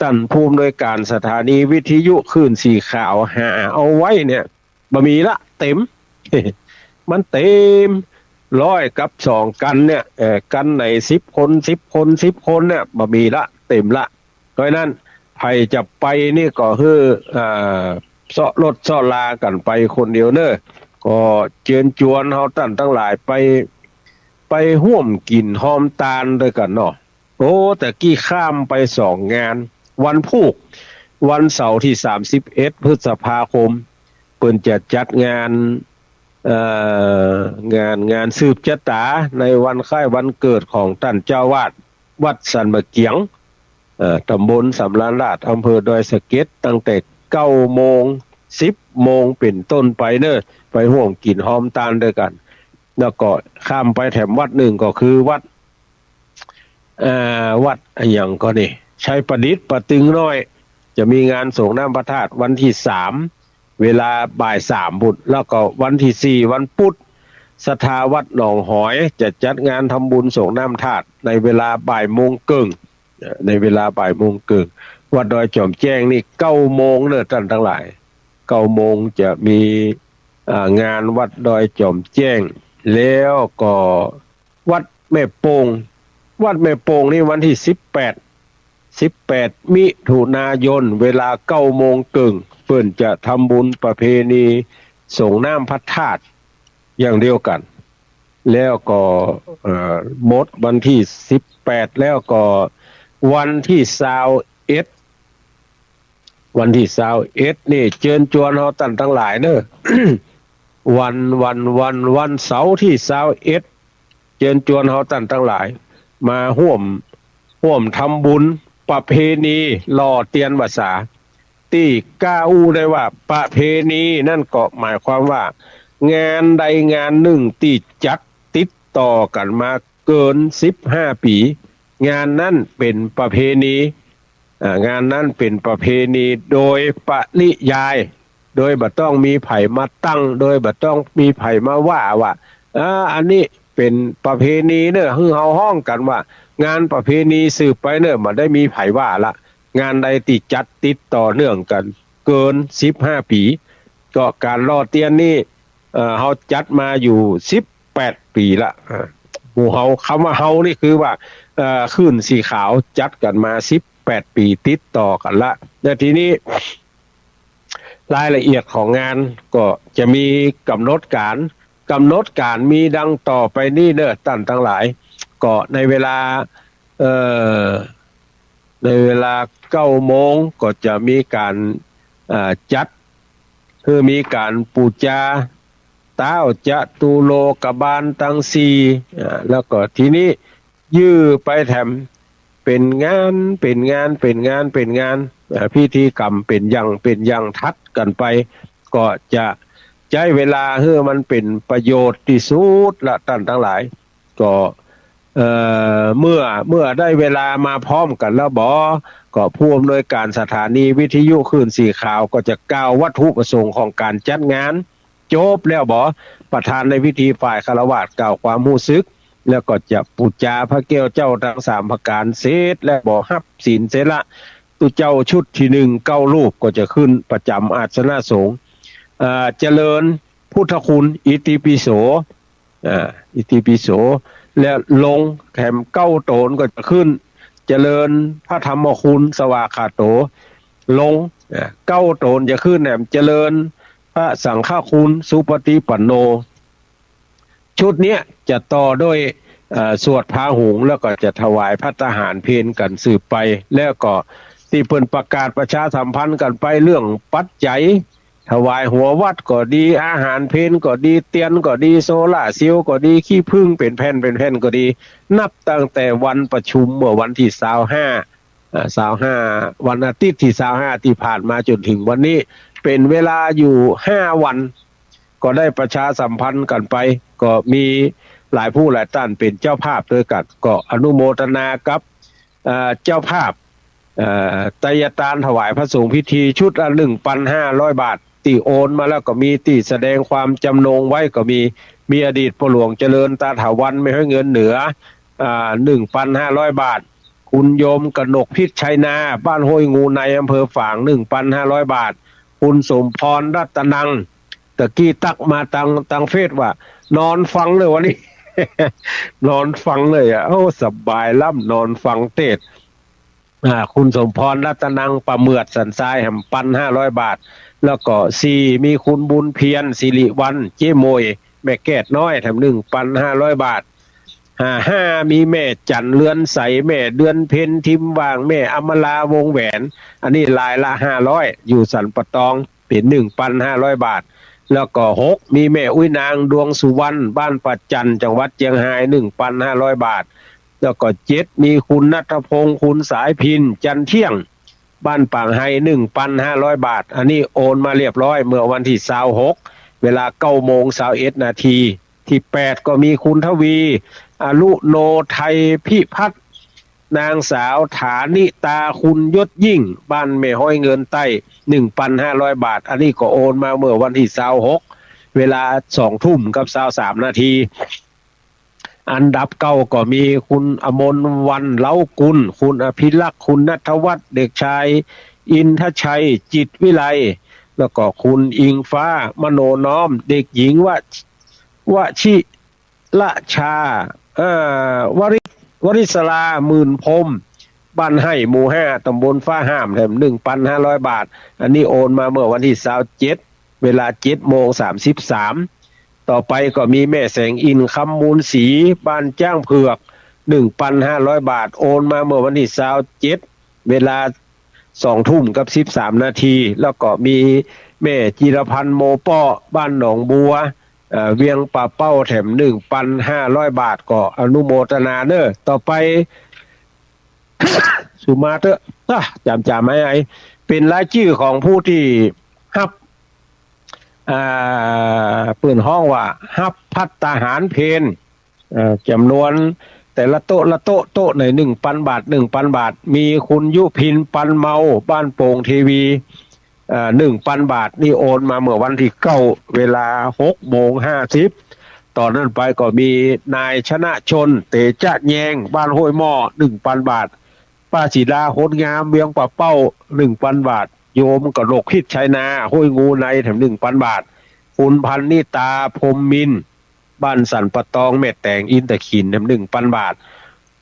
ตั้นภูมิโดยการสถานีวิทยุคลื่นสีขาวหาเอาไว้เนี่ยบ่มีละเต็ม มันเต็ม100กับ2กันเนี่ยกันไหน10คนเนี่ยบ่มีละเต็มละเพราะนั้นใครจะไปนี่ก็เสาะรถเสาะลากันไปคนเดียวก็เชิญชวนเฮาท่านทั้งหลายไปร่วมกินหอมตาลด้วยกันเนาะโอ้แต่กี้ข้ามไป2งานวันพุธวันเสาร์ที่31พฤษภาคมเปิ้นจะจัดงานงานสืบชะตาในวันคล้ายวันเกิดของท่านเจ้าวาดวัดสันมะเกียงตำบลสำราญราชอำเภอดอยสะเก็ดตั้งแต่9 โมง10 โมงเป็นต้นไปไปร่วมกินหอมตาลด้วยกันแล้วก็ข้ามไปแถมวัดหนึ่งก็คือวัดอย่างก็นี่ชัยประดิษฐ์ประตึงน้อยจะมีงานส่งน้ำพระธาตุวันที่3เวลาบ่าย3บุญแล้วก็วันที่4วันพุธศรัทธาวัดหนองหอยจะจัดงานทำบุญส่งน้ำธาตุในเวลาบ่ายโมงครึ่งวัดดอยจอมแจ้งนี่9 โมงท่านทั้งหลาย9 โมงจะมีงานวัดดอยจอมแจ้งแล้วก็วัดแม่โป่งนี่วันที่18มิถุนายนเวลา9 โมงครึ่งเพิ่นจะทำบุญประเพณีส่งน้ำพระธาตุอย่างเดียวกันแล้วก็หมดวันที่18แล้วก็วันที่21นี่เชิญชวนเฮาท่านทั้งหลายวันเสาร์ที่21เชิญชวนเฮาท่านทั้งหลายมาร่วมทำบุญประเพณีหล่อเตียนภาษาที่กล้าอู้ได้ว่าประเพณีนั่นก็หมายความว่างานใดงานหนึ่งที่จัดติดต่อกันมาเกิน15 ปีงานนั้นเป็นประเพณีงานนั้นเป็นประเพณีโดยปริยายโดยบ่ต้องมีไผมาตั้งโดยบ่ต้องมีไผมาว่าอันนี้เป็นประเพณีคือเฮาฮ้องกันว่างานประเพณีสืบไปบ่ได้มีไผว่าละงานใดที่จัดติดต่อเนื่องกันเกิน15 ปีก็การล่อเตียนนี่เฮาจัดมาอยู่18 ปีละหมู่เฮาคำว่าเฮานี่คือว่าคลื่นสีขาวจัดกันมา18 ปีติดต่อกันละและทีนี้รายละเอียดของงานก็จะมีกำหนดการมีดังต่อไปนี่ท่านทั้งหลายก็ในเวลา9 โมงก็จะมีการจัดคือมีการปูจาต้าวจะตูโลกบาลตังสีแล้วก็ทีนี้ยื้อไปแถมเป็นงานพิธีกรรมเป็นอย่างทัดกันไปก็จะใช้เวลาให้มันเป็นประโยชน์ที่สุดละท่านทั้งหลายก็ เมื่อได้เวลามาพร้อมกันแล้วก็ผู้อำนวยการสถานีวิทยุคลื่นสีขาวก็จะกล่าววัตถุประสงค์ของการจัดงานจบแล้วประธานในพิธีฝ่ายคฤหัสถ์กล่าวความรู้สึกแล้วก็จะปูจาพระแก้วเจ้าทั้งสามประการเสร็จและฮับศีลเสร็จละตุเจ้าชุดที่หนึ่งเก้ารูปก็จะขึ้นประจำอาสนะสงฆ์เจริญพุทธคุณอิติปิโสอิติปิโสและลงแถมเก้าโตนก็จะขึ้นเจริญพระธรรมคุณสวากขาโตลงเก้าโตนจะขึ้นแถมเจริญพระสังฆคุณสุปฏิปันโนชุดเนี้ยจะต่อด้วยสวดพาหุงแล้วก็จะถวายพระทหารเพลกันสืบไปแล้วก็ที่เพิ่นประกาศประชาสัมพันธ์กันไปเรื่องปัจจัยถวายหัววัดก็ดีอาหารเพลก็ดีเตียนก็ดีโซล่าเซลล์ก็ดีขี้ผึ้งเป็นแผ่นก็ดีนับตั้งแต่วันประชุมเมื่อวันที่25วันอาทิตย์ที่25ที่ผ่านมาจนถึงวันนี้เป็นเวลาอยู่5วันก็ได้ประชาสัมพันธ์กันไปก็มีหลายผู้หลายท่านเป็นเจ้าภาพด้วยกันก็อนุโมทนากับเจ้าภาพไตรยตานถวายพระสงฆ์พิธีชุดละ 1,500 บาทตีโอนมาแล้วก็มีตีแสดงความจำนงไว้ก็มีอดีตพ่อหลวงเจริญตาถาวันไม่ให้เงินเหนือ1,500 บาทคุณโยมกนกพิษชัยนาบ้านห้วยงูในอำเภอฝาง 1,500 บาทคุณสมพรรัตนังตะกี้ตักมาตังเฟซว่านอนฟังเลยวันนี้ นอนฟังเลยสบายล่ำนอนฟังเทศคุณสมพรรัตนังประเมือดสันทรายแห่ง1,500 บาทแล้วก็4มีคุณบุญเพียรสิริวันเจ้มวยแม่แก้ดน้อยแถม 1,500 บาท5มีแม่จันเรือนใสแม่เดือนเพ็ญทิมว่างแม่อมราวงแหวนอันนี้รายละ500อยู่สันปะตองเป็น 1,500 บาทแล้วก็6มีแม่อุ้ยนางดวงสุวรรณบ้านปัจจันจังหวัดเชียงราย 1,500 บาทแล้วก็7มีคุณณัฐพงศ์คุณสายพินจันเที่ยงบ้านปางไฮ 1,500 บาทอันนี้โอนมาเรียบร้อยเมื่อวันที่26เวลา 9:21 นาทีที่8ก็มีคุณทวีอรุโนไทยพิพัฒน์นางสาวฐานิตาคุณยศยิ่งบ้านแม่ห้อยเงินใต้ 1,500 บาทอันนี้ก็โอนมาเมื่อวันที่26เวลา 20:23 นาทีอันดับเก้าก็มีคุณอมรวันเล้ากุลคุณอภิลักษ์คุณณัฐวัฒน์เด็กชายอินทชัยจิตวิไลแล้วก็คุณอิงฟ้ามโนน้อมเด็กหญิงวชิละชาวริศราหมื่นพรมบ้านให้หมู่5ตำบลฟ้าห้ามแถม 1,500 บาทอันนี้โอนมาเมื่อวันที่27เวลา 7:33ต่อไปก็มีแม่แสงอินคำมูลศรีบ้านจ้างเผือก 1,500 บาทโอนมาเมื่อวันที่27เวลา 20:13 นาทีแล้วก็มีแม่จิรพันธ์โมป้อบ้านหนองบัวเวียงป่าเป้าแถม 1,500 บาทก็อนุโมทนาเด้อต่อไป สุมาเตอจำไม่ไอ้เป็นรายชื่อของผู้ที่รับเปิดห้องว่าฮับพัฒหารเพนจำนวนแต่ละโต๊ะใน 1,000 บาท 1,000 บาทมีคุณยุพินปันเมาบ้านโป่งทีวี1,000 บาทนี่โอนมาเมื่อวันที่9เวลา 6:50ตอนนั้นไปก็มีนายชนะชนเตจะแยงบ้านห้วยหม้อ 1,000 บาทป้าศิลาโหดงามเวียงป่าเป้า 1,000 บาทโยมกระโดกพิษชัยนาห้วยงูในแถม 1,000 บาทคุณพันนิตาพรมมินบ้านสันปะตองแม่แตงอินตะขินแถม 1,000 บาท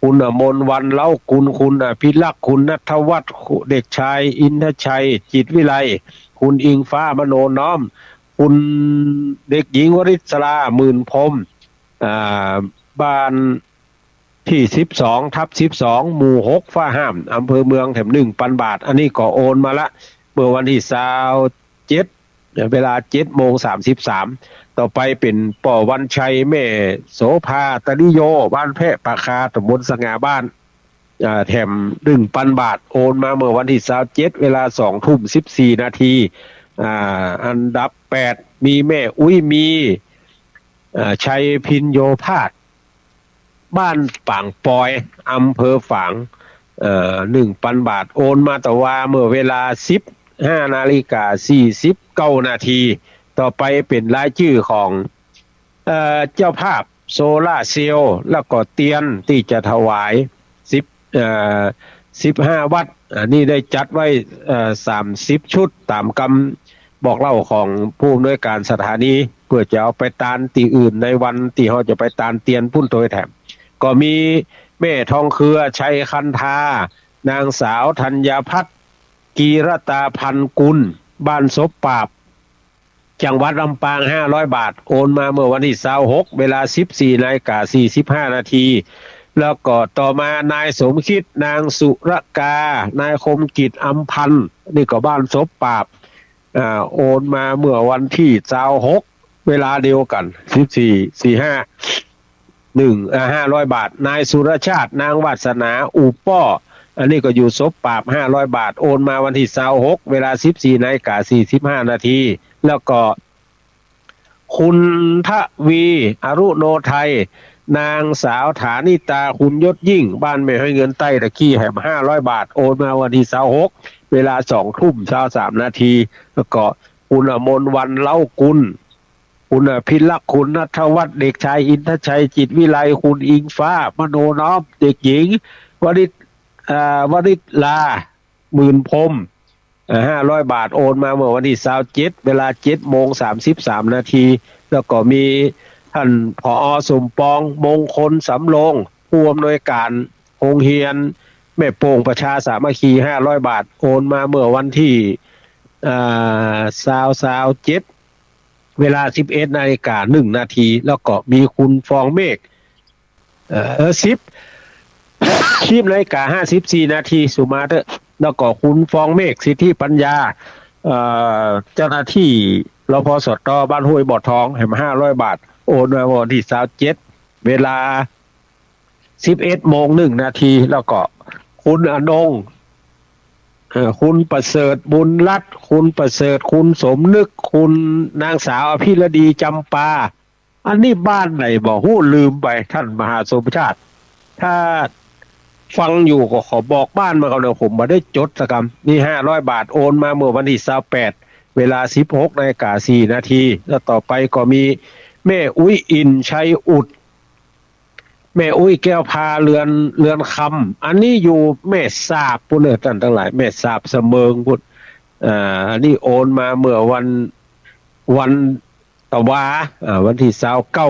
คุณอมรวันเล้ากุลคุณอภิลักษ์คุณณัฐวัฒน์เด็กชายอินทชัยจิตวิไลคุณอิงฟ้ามโนน้อมคุณเด็กหญิงวริศราหมื่นพรมบ้านที่12/12หมู่6ฟ้าห้ามอำเภอเมืองแถม 1,000 บาทอันนี้ก็โอนมาละเมื่อวันที่27เวลา 7:33ต่อไปเป็นป่อวันชัยแม่โสภาตริโยบ้านแพะปะคาตำบลสง่าบ้านแถม 1,000 บาทโอนมาเมื่อวันที่27เวลา 20:14 นาทีอันดับ8มีแม่อุ้ยมีชัยพินโยภาส บ้านฝางปอยอำเภอฝาง1,000 บาทโอนมาแต่ว่าเมื่อเวลา15:49 นาทีต่อไปเป็นรายชื่อของเจ้าภาพโซล่าเซลล์แล้วก็เตียนที่จะถวาย10 15 วัตต์อันนี้ได้จัดไว้30 ชุดตามคำบอกเล่าของผู้อำนวยการสถานีเพื่อจะเอาไปตานที่อื่นในวันที่เขาจะไปตานเตียนพุ่นโดยแถมก็มีแม่ทองเครือชัยคันธานางสาวธัญพัฒน์กีรตาพันกุลบ้านศพปราบจังหวัดลำปาง500 บาทโอนมาเมื่อวันที่26เวลา 14:45 นาทีแล้วก็ต่อมานายสมคิดนางสุรกานายคมกิจอำพันธ์นี่ก็บ้านศพปราบโอนมาเมื่อวันที่26เวลาเดียวกัน500 บาทนายสุรชาตินางวาสนาอูป้ออันนี้ก็อยู่ศพปราบ500 บาทโอนมาวันที่26เวลา 14:45 นาทีแล้วก็คุณทวีอรุโนไทยนางสาวฐานิตาคุณยศยิ่งบ้านไม่ให้เงินใต้ตะกี้แหม500 บาทโอนมาวันที่26เวลา20:23 นาทีแล้วก็คุณอมรวันเล่ากุลคุณพิลักษ์คุณณัฐวัฒน์เด็กชายอินทชัยจิตวิไลคุณอิงฟ้ามโนน้อมเด็กหญิงวริศลาหมื่นพรม500 บาทโอนมาเมื่อวันที่27เวลา7:33 นาทีแล้วก็มีท่านผอ.สมปองมงคลสำโรงผู้อำนวยการโรงเรียนแม่โป่งประชาสามัคคี500 บาทโอนมาเมื่อวันที่27เวลา 11:01 นาทีแล้วก็มีคุณฟองเมฆ10:54 นาทีสุมาเตอร์แล้วก็คุณฟองเมฆสิทธิปัญญาเจ้าหน้าที่รพสตบ้านห้วยบ่อทองแห่ง500 บาทโอนมาวันที่27เวลา 11:01 นาทีแล้วก็คุณอนงคุณประเสริฐบุญรัตน์คุณประเสริฐคุณสมนึกคุณนางสาวอภิรดีจำปาอันนี้บ้านไหนบอกหู้ลืมไปท่านมหาสมชาติถ้าฟังอยู่ก็ขอบอกบ้านมาก่อนนะผมมาได้จดสักคำนี่500 บาทโอนมาเมื่อวันที่28เวลา 16:04 นาทีแล้วต่อไปก็มีแม่อุ้ยอินชัยอุดแม่อุ้ยแก้วพาเรือนคำอันนี้อยู่แม่สาบพุ่นเนอท่านทั้งหลายแม่สาบเสมิงพุ่นอันนี้โอนมาเมื่อวันตะวาวันที่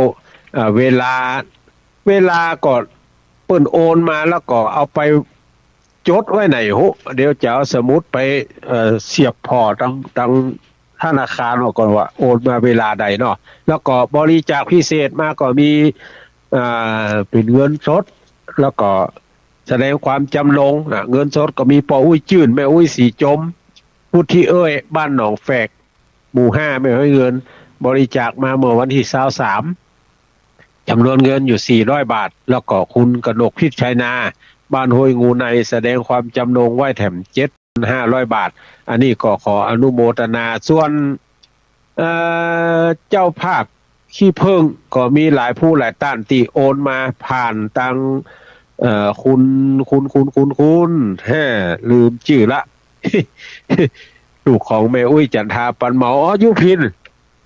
29เวลาก็เปิ้นโอนมาแล้วก็เอาไปจดไว้ไหนโหเดี๋ยวจะเอาสมุดไปเสียบพอตั้งธนาคารก่อนว่าโอนมาเวลาใดเนาะแล้วก็บริจาคพิเศษมาก็มีเป็นเงินสดแล้วก็แสดงความจำลงเงินสดก็มีปออุ้ยจื่นแม่อุ้ยสีจมพุทธิเอ้ยบ้านหนองแฝกหมู่5ไม่ให้เงินบริจาคมาเมื่อวันที่23จำนวนเงินอยู่400 บาทแล้วก็คุณกนกพิชัยนาบ้านห้วยงูในแสดงความจำนงไว้แถม7,500 บาทอันนี้ก็ขออนุโมทนาส่วนเจ้าภาพขี้เพิ่งก็มีหลายผู้หลายต้านที่โอนมาผ่านทางคุณลืมชื่อละ ลูกของแม่อุ้ยจันทาปันเมายุพิน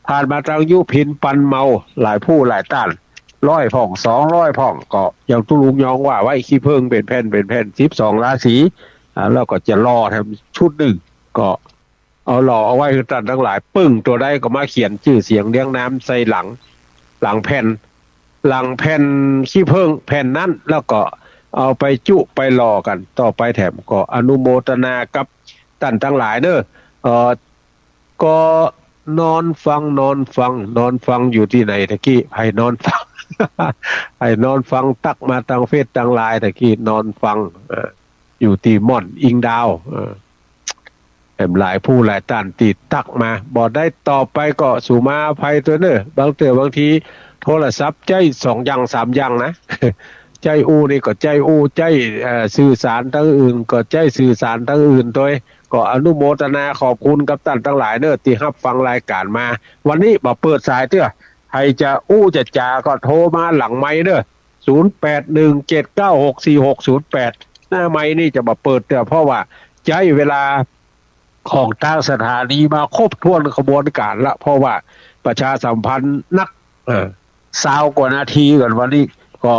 ผ่านมาทางยุพินปันเมาหลายผู้หลายต้าน100 พ่อง200 พ่องก็อย่างตุลุงยองว่าไว้ขี้เพิ่งเป็นแผ่น12 ราศีแล้วก็จะรอทำชุดหนึ่งก็เอาหล่อเอาไว้คือตันทั้งหลายปึ้งตัวได้ก็มาเขียนชื่อเสียงเลี้ยงน้ำใส่หลังแผ่นขี้เพิ่งแผ่นนั้นแล้วก็เอาไปจุไปรอกันต่อไปแถมก็อนุโมทนากับตันทั้งหลายเนอะก็นอนฟังอยู่ที่ไหนตะกี้ให้นอนฟัง ให้นอนฟังตักมาทางเฟซทางไลน์ตะกี้นอนฟังอยู่ที่ม่อนอิงดาวแหลายผู้หลายต้านติดตักมาบอกได้ต่อไปก็สู่มาอภัยตัวเนอะบางทีโทรศัพท์ใจ2 อย่าง 3 อย่างนะ ใจอูนี่ก็ใจอูใจสื่อสารทั้งอื่นก็ใจสื่อสารทั้งอื่นตัวก็อนุโมทนาขอบคุณกับท่านทั้งหลายเนอะที่รับฟังรายการมาวันนี้บอกเปิดสายเถอะใครจะอู้จะจาก็โทรมาหลังไมค์เนอะ 0817964608หน้าไม้นี่จะมาเปิดแต่เพราะว่าใช้เวลาของทางสถานีมาครบถ้วนขบวนการละเพราะว่าประชาสัมพันธ์นัก20 กว่านาทีก่อนวันนี้ก็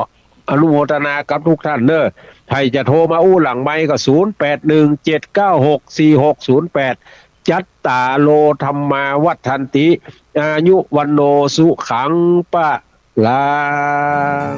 อนุโมทนากับทุกท่านเนอะใครจะโทรมาอู้หลังไม้ก็0817964608จัตตาโลธรรมาวัฏันติอายุวันโนสุขังปะลัง